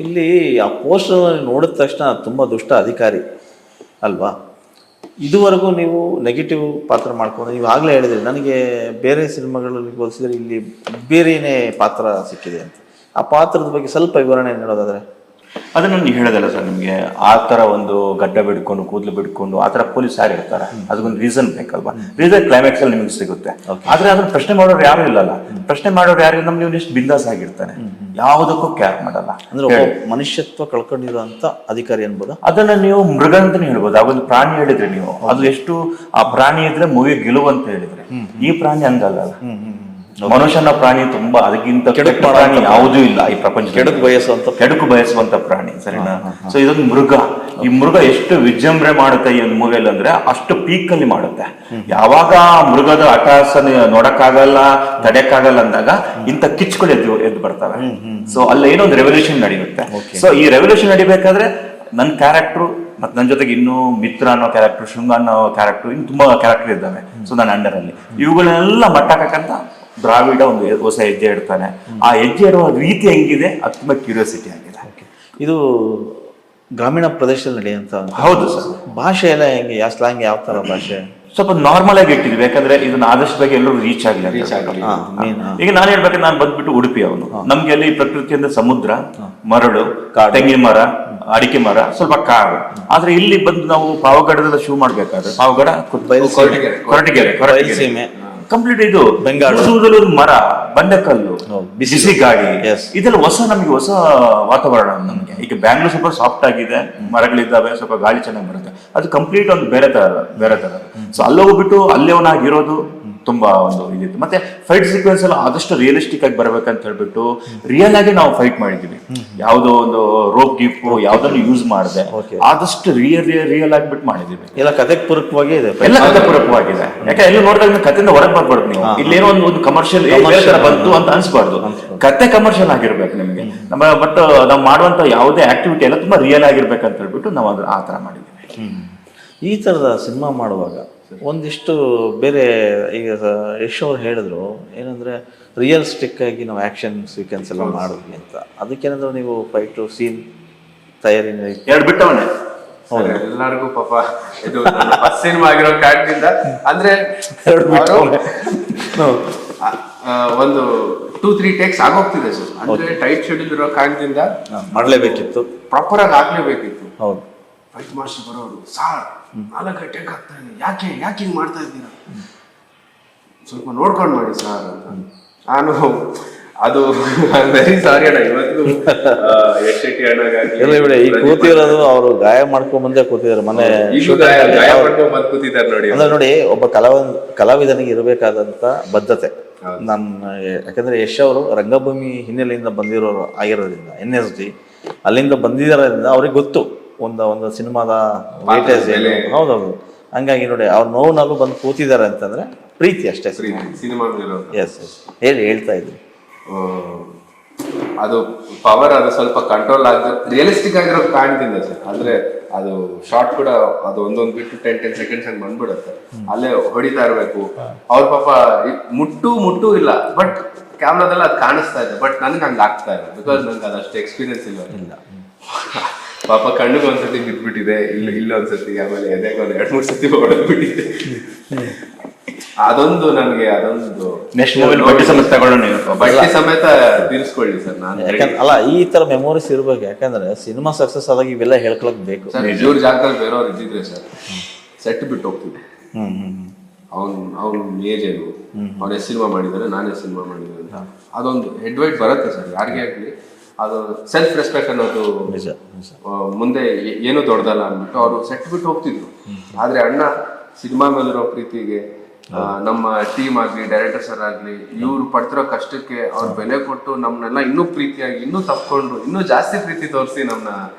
ಇಲ್ಲಿ ಆ ಪೋಸ್ಟರ್ ನೋಡಿದ ತಕ್ಷಣ ತುಂಬ ದುಷ್ಟ ಅಧಿಕಾರಿ ಅಲ್ವಾ? ಇದುವರೆಗೂ ನೀವು ನೆಗೆಟಿವ್ ಪಾತ್ರ ಮಾಡ್ಕೊಂಡು, ನೀವು ಆಗಲೇ ಹೇಳಿದ್ರಿ ನನಗೆ ಬೇರೆ ಸಿನಿಮಾಗಳಲ್ಲಿ ಹೋಲಿಸಿದ್ರೆ ಇಲ್ಲಿ ಬೇರೆಯೇ ಪಾತ್ರ ಸಿಕ್ಕಿದೆ ಅಂತ. ಆ ಪಾತ್ರದ ಬಗ್ಗೆ ಸ್ವಲ್ಪ ವಿವರಣೆ ನೀಡೋದಾದ್ರೆ? ಅದನ್ನ ನಾನು ಹೇಳೋದಲ್ಲ ಸರ್ ನಿಮ್ಗೆ. ಆ ತರ ಒಂದು ಗಡ್ಡ ಬಿಡ್ಕೊಂಡು, ಕೂದಲು ಬಿಡ್ಕೊಂಡು ಆ ತರ ಪೊಲೀಸ್ ಯಾರು ಇರ್ತಾರೆ, ಅದಕ್ಕೊಂದು ರೀಸನ್ ಬೇಕಲ್ವಾ? ರೀಸನ್ ಕ್ಲೈಮ್ಯಾಕ್ಸ್ ಅಲ್ಲಿ ನಿಮ್ಗೆ ಸಿಗುತ್ತೆ. ಆದ್ರೆ ಅದನ್ನ ಪ್ರಶ್ನೆ ಮಾಡೋರು ಯಾರು ಇಲ್ಲಲ್ಲ. ಪ್ರಶ್ನೆ ಮಾಡೋರು ಯಾರು? ನಮ್ಗೆ ಎಷ್ಟು ಬಿಂದಾಸ್ ಆಗಿರ್ತಾನೆ, ಯಾವುದಕ್ಕೂ ಕೇರ್ ಮಾಡಲ್ಲ. ಅಂದ್ರೆ ಮನುಷ್ಯತ್ವ ಕಳ್ಕೊಂಡಿರುವಂತ ಅಧಿಕಾರಿ ಅನ್ಬೋದು. ಅದನ್ನ ನೀವು ಮೃಗ ಅಂತಾನೆ ಹೇಳ್ಬೋದು. ಆ ಒಂದು ಪ್ರಾಣಿ ಹೇಳಿದ್ರೆ ನೀವು, ಅದು ಎಷ್ಟು ಆ ಪ್ರಾಣಿ ಇದ್ರೆ ಮೂವಿ ಗೆಲುವು ಅಂತ ಹೇಳಿದ್ರೆ, ಈ ಪ್ರಾಣಿ ಹಂಗಲ್ಲ. ಮನುಷ್ಯನ ಪ್ರಾಣಿ ತುಂಬಾ ಅದಕ್ಕಿಂತ ಕೆಡುಕು ಪ್ರಾಣಿ ಯಾವುದೂ ಇಲ್ಲ ಈ ಪ್ರಪಂಚ. ಕೆಡುಕು ಬಯಸುವಂತ ಪ್ರಾಣಿ, ಸರಿನಾ? ಸೊ ಇದೊಂದು ಮೃಗ. ಈ ಮೃಗ ಎಷ್ಟು ವಿಜೃಂಭಣೆ ಮಾಡುತ್ತೆ ಈ ಒಂದು ಮೂವಿಯಲ್ಲಿ ಅಂದ್ರೆ ಅಷ್ಟು ಪೀಕ್ ಅಲ್ಲಿ ಮಾಡುತ್ತೆ. ಯಾವಾಗ ಮೃಗದ ಅಟ್ಟಹಾಸ ನೋಡಕ್ಕಾಗಲ್ಲ, ತಡೆಯಕ್ಕಾಗಲ್ಲ ಅಂದಾಗ ಇಂಥ ಕಿಚ್ಗಳು ಎದ್ದು ಬರ್ತವೆ. ಸೊ ಅಲ್ಲಿ ಏನೋ ಒಂದು ರೆವಲ್ಯೂಷನ್ ನಡೆಯುತ್ತೆ. ಸೊ ಈ ರೆವಲ್ಯೂಷನ್ ನಡಿಬೇಕಾದ್ರೆ ನನ್ನ ಕ್ಯಾರೆಕ್ಟರ್ ಮತ್ತೆ ನನ್ನ ಜೊತೆಗೆ ಇನ್ನೂ ಮಿತ್ರ ಅನ್ನೋ ಕ್ಯಾರೆಕ್ಟರ್, ಶೃಂಗ ಅನ್ನೋ ಕ್ಯಾರೆಕ್ಟರ್, ಇನ್ನು ತುಂಬಾ ಕ್ಯಾರೆಕ್ಟರ್ ಇದ್ದಾವೆ. ಸೊ ನನ್ನ ಅಂಡರ್ ಅಲ್ಲಿ ಇವುಗಳನ್ನೆಲ್ಲ ಮಟ್ಟಾಕಂತ ದ್ರಾವಿಡ ಒಂದು ಹೊಸ ಹೆಜ್ಜೆ ಇಡ್ತಾನೆ. ಆ ಹೆಜ್ಜೆ ಇಡುವ ರೀತಿ ಹೆಂಗಿದೆ ಅದು ತುಂಬಾ ಕ್ಯೂರಿಯಾಸಿಟಿ ಆಗಿದೆ. ಇದು ಗ್ರಾಮೀಣ ಪ್ರದೇಶದಲ್ಲಿ ನಡೆಯುವಂತ. ಹೌದು ಸರ್. ಭಾಷೆ ಎಲ್ಲ ಹೆಂಗೆ, ಯಾವ ಸ್ಲ್ಯಾಂಗ್, ಯಾವ ತರ ಭಾಷೆ? ಸ್ವಲ್ಪ ನಾರ್ಮಲ್ ಆಗಿ ಇಟ್ಟಿದ್ವಿ, ಯಾಕಂದ್ರೆ ಇದನ್ನ ಆದಷ್ಟು ಬೇಗ ಎಲ್ಲರೂ ರೀಚ್ ಆಗಲಿ. ಈಗ ನಾನು ಹೇಳ್ಬೇಕಂದ್ರೆ ನಾನು ಬಂದ್ಬಿಟ್ಟು ಉಡುಪಿ ಅವನು. ನಮ್ಗೆ ಅಲ್ಲಿ ಪ್ರಕೃತಿ ಅಂದ್ರೆ ಸಮುದ್ರ, ಮರಳು, ತೆಂಗಿನ ಮರ, ಅಡಿಕೆ ಮರ, ಸ್ವಲ್ಪ ಕಾಡು. ಆದ್ರೆ ಇಲ್ಲಿ ಬಂದು ನಾವು ಪಾವಗಡದ ಶೂ ಮಾಡ್ಬೇಕಾದ್ರೆ ಪಾವಗಡ, ಕೊರಟಗೆರೆ ಕಂಪ್ಲೀಟ್ ಇದು ಬೆಂಗಾಳು, ಮರ, ಬಂಡೆಕಲ್ಲು, ಬಿಸಿ ಗಾಳಿ, ಇದೆಲ್ಲ ನಮಗೆ ಹೊಸ ವಾತಾವರಣ ನಮಗೆ. ಈಗ ಬ್ಯಾಂಗ್ಳೂರ್ ಸ್ವಲ್ಪ ಸಾಫ್ಟ್ ಆಗಿದೆ, ಮರಗಳಿದ್ದಾವೆ, ಸ್ವಲ್ಪ ಗಾಳಿ ಚೆನ್ನಾಗಿ ಬರುತ್ತೆ. ಅದು ಕಂಪ್ಲೀಟ್ ಒಂದು ಬೇರೆ ತರ. ಸೊ ಅಲ್ಲಿ ಹೋಗ್ಬಿಟ್ಟು ಅಲ್ಲೇವನಾಗಿರೋದು ತುಂಬಾ ಒಂದು ಇದಿತ್ತು. ಮತ್ತೆ ಫೈಟ್ ಸೀಕ್ವೆನ್ಸ್ ಎಲ್ಲ ಆದಷ್ಟು ರಿಯಲಿಸ್ಟಿಕ್ ಆಗಿ ಬರ್ಬೇಕಂತ ಹೇಳ್ಬಿಟ್ಟು ರಿಯಲ್ ಆಗಿ ನಾವು ಫೈಟ್ ಮಾಡಿದ್ವಿ. ಯಾವುದೋ ಒಂದು ರೋಪ್ ಗಿಫ್ ಯಾವ್ದನ್ನು ಯೂಸ್ ಮಾಡದೆ ಆದಷ್ಟು ರಿಯಲ್ ಆಗಿಬಿಟ್ಟು ಮಾಡಿದೀವಿ. ಎಲ್ಲ ಕಥೆ ಪೂರಕವಾಗಿ ಇದೆ, ಎಲ್ಲ ಕಥೆ ಪೂರಕವಾಗಿದೆ. ಯಾಕೆ ಎಲ್ಲ ನೋಡಿದಾಗ ಕಥೆಯಿಂದ ಹೊರಗೆ ಬರ್ಬಾರ್ದು ನೀವು. ಇಲ್ಲೇನೋ ಒಂದು ಕಮರ್ಷಿಯಲ್ ಬಂತು ಅಂತ ಅನ್ಸ್ಬಾರ್ದು. ಕತೆ ಕಮರ್ಷಿಯಲ್ ಆಗಿರ್ಬೇಕು ನಿಮ್ಗೆ. ಬಟ್ ನಾವು ಮಾಡುವಂತ ಯಾವುದೇ ಆಕ್ಟಿವಿಟಿ ಎಲ್ಲ ತುಂಬಾ ರಿಯಲ್ ಆಗಿರ್ಬೇಕಂತ ಹೇಳ್ಬಿಟ್ಟು ನಾವು ಆ ತರ ಮಾಡಿದ್ವಿ. ಈ ತರದ ಸಿನಿಮಾ ಮಾಡುವಾಗ ಒಂದಿಷ್ಟು ಬೇರೆ, ಈಗ ಯಶ್ ಅವ್ರು ಹೇಳಿದ್ರು ಏನಂದ್ರೆ ರಿಯಲಿಸ್ಟಿಕ್ ಆಗಿ ನಾವು ಆಕ್ಷನ್ ಸೀಕ್ವೆನ್ಸ್ ಎಲ್ಲ ಮಾಡಿದ್ವಿ ಅಂತ. ಅದಕ್ಕೇನಂದ್ರೆ ನೀವು ಫೈಟು ಸೀನ್ ತಯಾರಿ ಎರಡು ಬಿಟ್ಟವನೇ ಎಲ್ಲರಿಗೂ ಪಾಪ ಇದು ಫಸ್ಟ್ ಸಿನಿಮಾ ಆಗಿರೋ ಕಾರಣದಿಂದ ಅಂದ್ರೆ ಒಂದು 2-3 ಟೇಕ್ಸ್ ಆಗೋಗ್ತಿದೆ ಸರ್. ಅಂದ್ರೆ ಟೈಟ್ ಶೆಡ್ಯೂಲ್ ಇರೋ ಕಾರಣದಿಂದ ಮಾಡ್ಲೇಬೇಕಿತ್ತು, ಪ್ರಾಪರ್ ಆಗಿ ಆಗ್ಲೇಬೇಕಿತ್ತು. ಹೌದು. ಫೈಟ್ ಮಾಸ್ಟರ್ ಬರೋರು, ಸಾರ್ 4 ಟೇಕ್ ಆಗ್ತಾ ಇದೆ, ಯಾಕೆ ಹಿಂಗ್ ಮಾಡ್ತಾ ಇದ್ದೀರಾ, ಸ್ವಲ್ಪ ನೋಡ್ಕೊಂಡು ಮಾಡಿ ಸಾರ್ ಅಂತ. ನಾನು ಅದು ವೆರಿ ಸಾರಿ ಅಣ್ಣ, ಇವತ್ತು ಯಶ್ ಶೆಟ್ಟಿ ಅಣ್ಣಗಾಗ್ಲಿ ಈ ಕೂತಿರೋದು ಅವರು ಗಾಯ ಮಾಡ್ಕೊಂಡ್ ಬಂದೇ ಕೂತಿದ್ದಾರೆ ಮನೆ ಕೂತಿದ್ದಾರೆ ನೋಡಿ. ಅಂದ್ರೆ ನೋಡಿ, ಒಬ್ಬ ಕಲಾವಿದನಿಗೆ ಇರಬೇಕಾದಂತ ಬದ್ಧತೆ. ಯಾಕಂದ್ರೆ ಯಶ್ ಅವರು ರಂಗಭೂಮಿ ಹಿನ್ನೆಲೆಯಿಂದ ಬಂದಿರೋರು ಆಗಿರೋದ್ರಿಂದ, NSD ಅಲ್ಲಿಂದ ಬಂದಿರೋದ್ರಿಂದ ಅವ್ರಿಗೆ ಗೊತ್ತು ಒಂದು ಸಿನಿಮಾದ ವೇಟೇಜ್ ಏನು. ಹೌದೌದು. ಹಂಗಾಗಿ ನೋಡಿ, ಅವ್ರ ನೋವಿನಲ್ಲೂ ಬಂದು ಕೂತಿದ್ದಾರೆ ಅಂತಂದ್ರೆ ಪ್ರೀತಿ ಅಷ್ಟೇ ಸಿನಿಮಾ. ಎಸ್ ಹೇಳ್ತಾ ಇದ್ವಿ. ಅದು ಪವರ್ ಅದು ಸ್ವಲ್ಪ ಕಂಟ್ರೋಲ್ ಆಗ ರಿಯಲಿಸ್ಟಿಕ್ ಆಗಿರೋ ಕಾಣ್ತಿದೆ ಸರ್. ಅಂದ್ರೆ ಅದು ಶಾರ್ಟ್ ಕೂಡ ಅದು ಒಂದೊಂದು ಬಿಟ್ಟು 10 ಸೆಕೆಂಡ್ಸ್ ಹಂಗೆ ಬಂದ್ಬಿಡುತ್ತೆ. ಅಲ್ಲೇ ಹೊಡಿತಾ ಇರ್ಬೇಕು. ಅವ್ರ ಪಾಪ ಮುಟ್ಟು ಇಲ್ಲ, ಬಟ್ ಕ್ಯಾಮ್ರಾದಲ್ಲಿ ಅದು ಕಾಣಿಸ್ತಾ ಇದೆ. ಬಟ್ ನನ್ಗೆ ಹಂಗೆ ಆಗ್ತಾ ಇಲ್ಲ, ಬಿಕಾಸ್ ನನ್ಗೆ ಅದಷ್ಟು ಎಕ್ಸ್ಪೀರಿಯನ್ಸ್ ಇಲ್ಲ. ಪಾಪ ಕಣ್ಣಿಗೆ ಒಂದ್ಸತಿ ಬಿಟ್ಬಿಟ್ಟಿದೆ, ಇಲ್ಲ ಒಂದ್ಸತಿ, ಆಮೇಲೆ ಎದೆಗೆ 2-3 ಸತಿ ಹೊಡೆದ್ಬಿಟ್ಟಿದೆ. ಅದೊಂದು ನನಗೆ ಬಡ್ಡಿ ಸಮೇತ ತೀರಿಸ್ಕೊಳ್ಳಿ ಸರ್. ನಾನು ಅಲ್ಲ, ಈ ತರ ಮೆಮೊರೀಸ್ ಇರ್ಬೇಕು. ಯಾಕಂದ್ರೆ ಸಿನಿಮಾ ಸಕ್ಸಸ್ ಆದಾಗ ಇವೆಲ್ಲ ಹೇಳ್ಕೊಳಕ್ ಬೇಕು. ಇವ್ರ ಜಾಗದಲ್ಲಿ ಬೇರೆಯವ್ರು ಇದ್ದಿದ್ರೆ ಸರ್ ಸೆಟ್ ಬಿಟ್ಟು ಹೋಗ್ತಿದ್ದೆ. ಅವ್ನ ಏಜ್ ಏನು, ಅವನೇ ಸಿನಿಮಾ ಮಾಡಿದ್ದಾರೆ, ನಾನೇ ಸಿನಿಮಾ ಮಾಡಿದ್ದಾರೆ ಅಂತ ಅದೊಂದು ಹೆಡ್ ವೈಟ್ ಬರುತ್ತೆ ಸರ್ ಯಾರಿಗೆ ಆಗ್ಲಿ. ಅದು ಸೆಲ್ಫ್ ರೆಸ್ಪೆಕ್ಟ್ ಅನ್ನೋದು ಮುಂದೆ ಏನು ದೊಡ್ಡದಲ್ಲ ಅಂದ್ಬಿಟ್ಟು ಅವರು ಸೆಟ್ ಬಿಟ್ಟು ಹೋಗ್ತಿದ್ರು. ಆದ್ರೆ ಅಣ್ಣ ಸಿನಿಮಾ ಮೇಲಿರೋ ಪ್ರೀತಿಗೆ, ನಮ್ಮ ಟೀಮ್ ಆಗ್ಲಿ, ಡೈರೆಕ್ಟರ್ ಸರ್ ಆಗ್ಲಿ, ಇವ್ರು ಪಡ್ತಿರೋ ಕಷ್ಟಕ್ಕೆ ಅವ್ರ ಬೆಲೆ ಕೊಟ್ಟು ನಮ್ನೆಲ್ಲ ಇನ್ನೂ ಪ್ರೀತಿಯಾಗಿ, ಇನ್ನೂ ತಪ್ಕೊಂಡು, ಇನ್ನೂ ಜಾಸ್ತಿ ಪ್ರೀತಿ ತೋರಿಸಿ ನಮ್ಮನ್ನ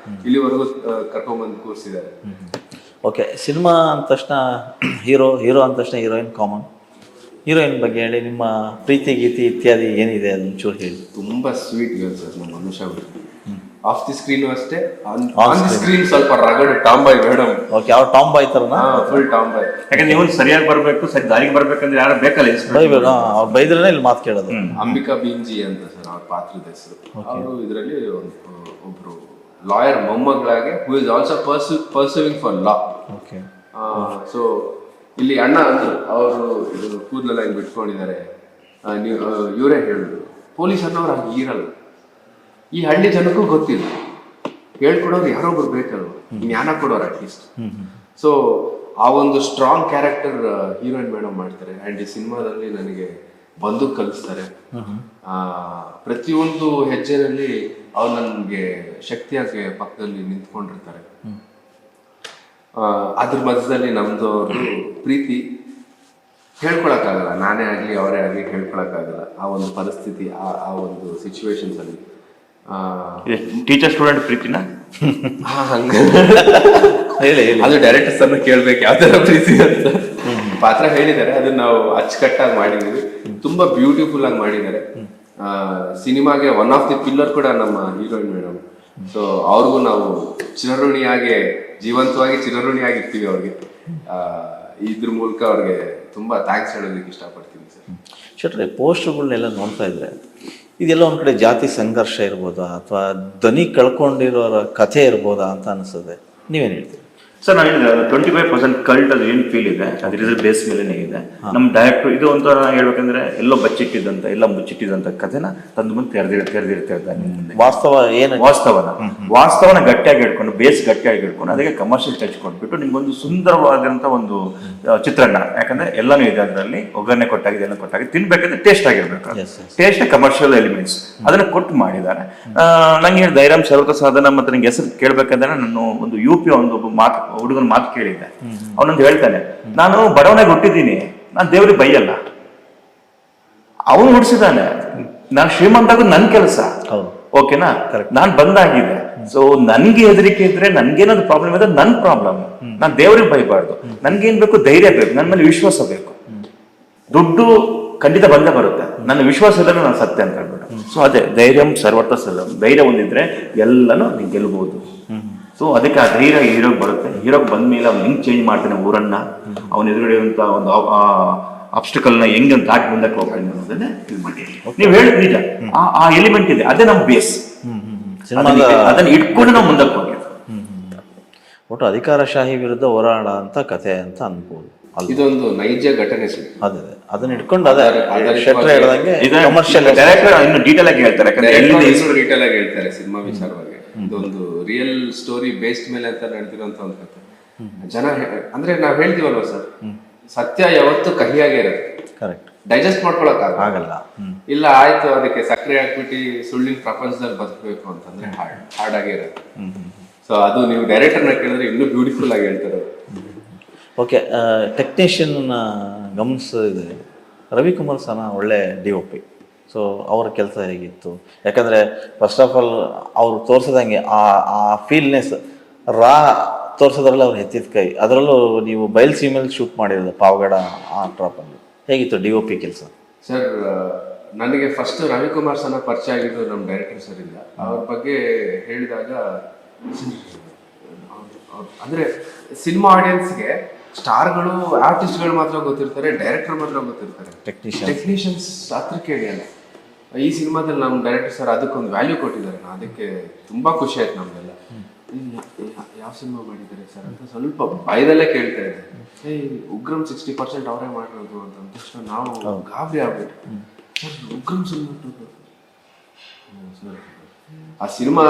ಇಲ್ಲಿವರೆಗೂ ಕರ್ಕೊಂಡ್ಬಂದು ಕೂರಿಸಿದ್ದಾರೆ. ಓಕೆ, ಸಿನಿಮಾ ಅಂದ ತಕ್ಷಣ ಹೀರೋ ಅಂದ ತಕ್ಷಣ ಹೀರೋಯಿನ್ ಕಾಮನ್. ಹೀರೋಯಿನ್ ಬಗ್ಗೆ ಹೇಳಿ, ನಿಮ್ಮ ಪ್ರೀತಿ ಗೀತಿ ಇತ್ಯಾದಿ ಏನಿದೆ ಅದನ್ನ ಚೂರು ಹೇಳಿ. ತುಂಬಾ ಸ್ವೀಟ್ ಗರ್ಲ್ ಸರ್ ನಮ್ಮ ಮನುಷ್ಯ. ಆಫ್ ದಿ ಸ್ಕ್ರೀನ್ ಅಷ್ಟೇ, ಆನ್ ದಿ ಸ್ಕ್ರೀನ್ ಸ್ವಲ್ಪ ರಗಡ್ ಟಾಮ್ ಬಾಯ್ ಮೇಡಮ್. ಓಕೆ, ಅವ್ರು ಟಾಮ್ ಬಾಯ್ ತರನಾ? ಫುಲ್ ಟಾಮ್ ಬಾಯ್. ಯಾಕಂದ್ರೆ ನೀವು ಸರಿಯಾಗಿ ಬರ್ಬೇಕು, ಸರಿ ದಾರಿಗೆ ಬರ್ಬೇಕಂದ್ರೆ ಯಾರು ಬೇಕಲ್ಲ, ಅವ್ರು ಬೈದ್ರೆ ಇಲ್ಲಿ ಮಾತು ಕೇಳೋದು. ಅಂಬಿಕಾ ಬೀಂಜಿ ಅಂತ ಸರ್ ಅವ್ರ ಪಾತ್ರದ ಹೆಸರು. ಅವರು ಇದರಲ್ಲಿ ಒಬ್ರು ಲಾಯರ್ ಮೊಮ್ಮಗಳಾಗೆ, who is also pursuing for law. Okay. So ಇಲ್ಲಿ ಅಣ್ಣ ಅಂದ್ರು, ಅವರು ಕೂದಲೆಲ್ಲ ಹಿಂಗ್ ಬಿಟ್ಕೊಂಡಿದ್ದಾರೆ, ಇವರೇ ಹೇಳುದು ಪೊಲೀಸ್ ಅನ್ನೋರು ಹಂಗೆ ಇರಲ್ಲ, ಈ ಹಳ್ಳಿ ಜನಕ್ಕೂ ಗೊತ್ತಿಲ್ಲ, ಹೇಳ್ಕೊಡೋರು ಯಾರೊಬ್ರು ಬೇಕಲ್ವ, ಜ್ಞಾನ ಕೊಡೋರು ಅಟ್ಲೀಸ್ಟ್. ಸೊ ಆ ಒಂದು ಸ್ಟ್ರಾಂಗ್ ಕ್ಯಾರೆಕ್ಟರ್ ಹೀರೋಯಿನ್ ಮೇಡಮ್ ಮಾಡ್ತಾರೆ. ಅಂಡ್ ಈ ಸಿನಿಮಾದಲ್ಲಿ ನನಗೆ ಬಂದು ಕಲಿಸ್ತಾರೆ. ಪ್ರತಿಯೊಂದು ಹೆಜ್ಜೆನಲ್ಲಿ ಅವ್ರು ನನಗೆ ಶಕ್ತಿಯಾಗಿ ಪಕ್ಕದಲ್ಲಿ ನಿಂತ್ಕೊಂಡಿರ್ತಾರೆ. ಅದ್ರ ಮಧ್ಯದಲ್ಲಿ ನಮ್ದು ಪ್ರೀತಿ ಹೇಳ್ಕೊಳಕ್ಕಾಗಲ್ಲ, ನಾನೇ ಆಗ್ಲಿ ಅವರೇ ಆಗ್ಲಿ ಹೇಳ್ಕೊಳಕ್ಕಾಗಲ್ಲ. ಆ ಒಂದು ಪರಿಸ್ಥಿತಿ, ಆ ಒಂದು ಸಿಚುವೇಶನ್ಸ್ ಅಲ್ಲಿ ಟೀಚರ್ ಸ್ಟೂಡೆಂಟ್ ಪ್ರೀತಿನ ಹೇಳಿ ಹೇಳಿ. ಅದು ಡೈರೆಕ್ಟರ್ಸ್ ಅನ್ನ ಕೇಳ್ಬೇಕು ಯಾವ ತರ ಪ್ರೀತಿ ಅಂತ. ಪಾತ್ರ ಹೇಳಿದ್ದಾರೆ, ಅದನ್ನ ನಾವು ಅಚ್ಚುಕಟ್ಟಾಗಿ ಮಾಡಿದೀವಿ, ತುಂಬಾ ಬ್ಯೂಟಿಫುಲ್ ಆಗಿ ಮಾಡಿದ್ದಾರೆ. ಸಿನಿಮಾಗೆ ಒನ್ ಆಫ್ ದಿ ಪಿಲ್ಲರ್ ಕೂಡ ನಮ್ಮ ಹೀರೋಯಿನ್ ಮೇಡಮ್. ಸೊ ಅವ್ರಿಗೂ ನಾವು ಚಿರಋಣಿಯಾಗಿ, ಜೀವಂತವಾಗಿ ಚಿರಋಣಿಯಾಗಿರ್ತೀವಿ ಅವ್ರಿಗೆ. ಇದ್ರ ಮೂಲಕ ಅವ್ರಿಗೆ ತುಂಬಾ ಥ್ಯಾಂಕ್ಸ್ ಹೇಳೋದಕ್ಕೆ ಇಷ್ಟಪಡ್ತೀನಿ ಸರ್. ಶೆಟ್ರೆ, ಪೋಸ್ಟರ್ಗಳನ್ನೆಲ್ಲ ನೋಡ್ತಾ ಇದ್ರೆ ಇದೆಲ್ಲ ಒಂದ್ ಕಡೆ ಜಾತಿ ಸಂಘರ್ಷ ಇರ್ಬೋದಾ ಅಥವಾ ಧ್ವನಿ ಕಳ್ಕೊಂಡಿರೋರ ಕಥೆ ಇರ್ಬೋದಾ ಅಂತ ಅನಿಸ್ತದೆ, ನೀವೇನು ಹೇಳ್ತೀರಿ? ಸರ್ ನಾನು ಹೇಳಿದ್ರೆ 25% ಕಲ್ಟ್ ಅದು ಏನು ಫೀಲ್ ಇದೆ ಅದು ರಿಸಲ್ಟ್ ಬೇಸ್ ಮೇಲೆನೇ ಇದೆ. ನಮ್ಮ ಡೈರೆಕ್ಟರ್ ಇದು ಒಂಥರ ಹೇಳ್ಬೇಕಂದ್ರೆ ಎಲ್ಲೋ ಬಚ್ಚಿಟ್ಟಿದಂತ ಎಲ್ಲ ಮುಚ್ಚಿಟ್ಟಿದಂತ ಕಥೆನ ತಂದು ಮುಂದೆ ತೆರೆದಿರ್ತಾ ಇದ್ದಾನೆ ಮುಂದೆ. ವಾಸ್ತವನ ಗಟ್ಟಿಯಾಗಿ ಹಿಡ್ಕೊಂಡು, ಬೇಸ್ ಗಟ್ಟಿಯಾಗಿ ಹಿಡ್ಕೊಂಡು ಅದಕ್ಕೆ ಕಮರ್ಷಿಯಲ್ ಟಚ್ ಕೊಟ್ಬಿಟ್ಟು ನಿಮ್ಗೊಂದು ಸುಂದರವಾದಂತ ಒಂದು ಚಿತ್ರಣ. ಯಾಕಂದ್ರೆ ಎಲ್ಲಾನು ಇದೆ ಅದರಲ್ಲಿ, ಒಗ್ಗರಣೆ ಕೊಟ್ಟಾಗಿದೆ, ಎಲ್ಲ ಕೊಟ್ಟಾಗಿದೆ, ತಿನ್ಬೇಕಂದ್ರೆ ಟೇಸ್ಟ್ ಆಗಿರ್ಬೇಕು. ಟೇಸ್ಟ್ ಕಮರ್ಷಿಯಲ್ ಎಲಿಮೆಂಟ್ಸ್ ಅದನ್ನ ಕೊಟ್ಟು ಮಾಡಿದ್ದಾರೆ. ನಂಗೆ ಧೈರ್ಯಂ ಸರ್ವತ ಸಾಧನ ಮತ್ತೆ ನಂಗೆ ಹೆಸರು ಕೇಳ್ಬೇಕಂದ್ರೆ ನಾನು ಒಂದು UP ಒಂದು ಮಾತು ಹುಡುಗನ ಮಾತು ಕೇಳಿದ್ದೆ. ಅವನೊಂದು ಹೇಳ್ತಾನೆ, ನಾನು ಬಡವನಾಗಿ ಹುಟ್ಟಿದ್ದೀನಿ, ನಾನು ದೇವ್ರಿಗೆ ಬೈಯಲ್ಲ. ಅವನು ಹುಟ್ಟಿಸಿದಾನೆ, ನಾನು ಶ್ರೀಮಂತ ಆಗೋದು ನನ್ ಕೆಲಸ, ಓಕೆನಾ? ನಾನ್ ಬಂದಾಗಿದೆ. ಸೊ ನನ್ಗೆ ಹೆದರಿಕೆ ಇದ್ರೆ, ನನ್ಗೇನಾದ್ರು ಪ್ರಾಬ್ಲಮ್ ಇದೆ, ನನ್ ಪ್ರಾಬ್ಲಮ್, ನಾನ್ ದೇವ್ರಿಗೆ ಬೈಬಾರ್ದು. ನನ್ಗೇನ್ ಬೇಕು? ಧೈರ್ಯ ಬೇಕು, ನನ್ನ ಮೇಲೆ ವಿಶ್ವಾಸ ಬೇಕು. ದುಡ್ಡು ಖಂಡಿತ ಬಂದೇ ಬರುತ್ತೆ, ನನ್ನ ವಿಶ್ವಾಸ ಇದ್ರೆ ನಾನು ಸತ್ಯ ಅಂತ ಹೇಳ್ಬಿಟ್ಟು. ಸೊ ಅದೇ ಧೈರ್ಯಂ ಸರ್ವತ ಸಲಂ, ಧೈರ್ಯ ಹೊಂದಿದ್ರೆ ಎಲ್ಲನೂ ನೀನ್ ಗೆಲ್ಬಹುದು. ಸೊ ಅದಕ್ಕೆ ಆ ಧೈರ್ಯ ಹೀರೋಗೆ ಬರುತ್ತೆ. ಹೀರೋಗೆ ಬಂದ ಮೇಲೆ ಅವ್ನು ಹೆಂಗ್ ಚೇಂಜ್ ಮಾಡ್ತಾನೆ ಊರನ್ನ, ಅವನ ಎದುರುಗಡೆಯುವಂತ ಒಂದು ಆಬ್ಸ್ಟಿಕಲ್ ನ ಹೆಂಗ್ ದಾಟಿ ಮುಂದಕ್ಕೆ ಹೋಗ್ತಾನೆ ಅನ್ನೋದನ್ನೇ ಇದು ಮಾಡಿ. ನೀವು ಹೇಳಿದ್ ನಿಜ, ಆ ಎಲಿಮೆಂಟ್ ಇದೆ, ಅದೇ ನಮ್ಮ ಬೇಸ್. ಅದನ್ನ ಇಟ್ಕೊಂಡು ನಾವು ಮುಂದಕ್ಕೆ ಹೋಗಿದ್ವಿ. ಒಟ್ಟು ಅಧಿಕಾರಶಾಹಿ ವಿರುದ್ಧ ಹೋರಾಡ ಅಂತ ಕಥೆ ಅಂತ ಅನ್ಬೋದು. ಇದೊಂದು ನೈಜ ಘಟನೆ ಸರ್. ಅದೇ ಅದನ್ನ ಇಟ್ಕೊಂಡು ಶೆಟ್ರೆ ಹೇಳ್ದಂಗೆ ಕಮರ್ಷಿಯಲ್ ಡೈರೆಕ್ಟರ್ ಇನ್ನು ಡೀಟೇಲ್ ಆಗಿ ಹೇಳ್ತಾರೆ, ಡೀಟೇಲ್ ಆಗಿ ಹೇಳ್ತಾರೆ ಸಿನಿಮಾ ವಿಚಾರವಾಗಿ. ಇದೊಂದು ರಿಯಲ್ ಸ್ಟೋರಿ ಬೇಸ್ಡ್ ಮೇಲೆ ಅಂತ ನಡೆದಿರುವಂತ ಒಂದು ಕಥೆ. ಜನ ಅಂದ್ರೆ ನಾವ್ ಹೇಳ್ತೀವಲ್ವ ಸರ್, ಸತ್ಯ ಯಾವತ್ತು ಕಹಿಯಾಗೇ ಇರುತ್ತೆ, ಕರೆಕ್ಟ್, ಡೈಜೆಸ್ಟ್ ಮಾಡ್ಕೊಳಕ್ ಆಗಲ್ಲ. ಇಲ್ಲ ಆಯ್ತು ಅದಕ್ಕೆ ಸಕ್ಕರೆ ಹಾಕ್ಬಿಟ್ಟು ಸುಳ್ಳಿನ ಪ್ರಪಂಚದಲ್ಲಿ ಬದುಕಬೇಕು ಅಂತಂದ್ರೆ ಹಾರ್ಡ್ ಆಗೇ ಇರುತ್ತೆ. ಸೊ ಅದು ನೀವು ಡೈರೆಕ್ಟರ್ನ ಕೇಳಿದ್ರೆ ಇನ್ನೂ ಬ್ಯೂಟಿಫುಲ್ ಆಗಿ ಹೇಳ್ತಾರೆ. ಓಕೆ, ಟೆಕ್ನಿಷಿಯನ್ ಗಮನಿಸಿದೆ, ರವಿಕುಮಾರ್ ಸಹ ಒಳ್ಳೆ DOP. ಸೊ ಅವ್ರ ಕೆಲಸ ಹೇಗಿತ್ತು? ಯಾಕಂದರೆ ಫಸ್ಟ್ ಆಫ್ ಆಲ್ ಅವ್ರು ತೋರಿಸಿದಂಗೆ ಆ ಫೀಲ್ನೆಸ್ ತೋರಿಸೋದ್ರಲ್ಲಿ ಅವ್ರು ಎತ್ತಿದ ಕೈ. ಅದರಲ್ಲೂ ನೀವು ಬಯಲು ಸೀಮೆಯಲ್ಲಿ ಶೂಟ್ ಮಾಡಿರೋದು ಪಾವಗಡ ಆ ಟ್ರಾಪಲ್ಲಿ, ಹೇಗಿತ್ತು DOP ಕೆಲಸ? ಸರ್ ನನಗೆ ಫಸ್ಟ್ ರವಿಕುಮಾರ್ ಸಹ ಪರಿಚಯ ಆಗಿದ್ದು ನಮ್ಮ ಡೈರೆಕ್ಟರ್ ಸರ್ ಇಂದ. ಅವ್ರ ಬಗ್ಗೆ ಹೇಳಿದಾಗ ಅಂದ್ರೆ ಸಿನಿಮಾ ಆಡಿಯನ್ಸ್ಗೆ ಸ್ಟಾರ್ಗಳು, ಆರ್ಟಿಸ್ಟ್ಗಳು ಮಾತ್ರ ಗೊತ್ತಿರ್ತಾರೆ, ಡೈರೆಕ್ಟರ್ ಮಾತ್ರ ಗೊತ್ತಿರ್ತಾರೆ, ಟೆಕ್ನಿಷಿಯನ್ಸ್ ಹತ್ರ ಕೇಳಿಯಲ್ಲ. ಈ ಸಿನಿಮಾದಲ್ಲಿ ನಮ್ಮ ಡೈರೆಕ್ಟರ್ ಸರ್ ಅದಕ್ಕೊಂದು ವ್ಯಾಲ್ಯೂ ಕೊಟ್ಟಿದ್ದಾರೆ. ಅದಕ್ಕೆ ತುಂಬಾ ಖುಷಿ ಆಯ್ತು ನಮ್ಗೆಲ್ಲ. ಯಾವ ಸಿನಿಮಾ ಮಾಡಿದ್ದಾರೆ ಸರ್ ಅಂತ ಸ್ವಲ್ಪ ಭಯದಲ್ಲೇ ಕೇಳ್ತಾ ಇದ್ದೆ. ಉಗ್ರಂ 60% ಅವರೇ ಮಾಡಿರೋದು ಅಂತ ತಕ್ಷಣ ನಾವು ಗಾಬರಿ ಆಗ್ಬಿಟ್ಟು, ಉಗ್ರಂ ಸಿನಿಮಾ ಆ ಸಿನಿಮಾ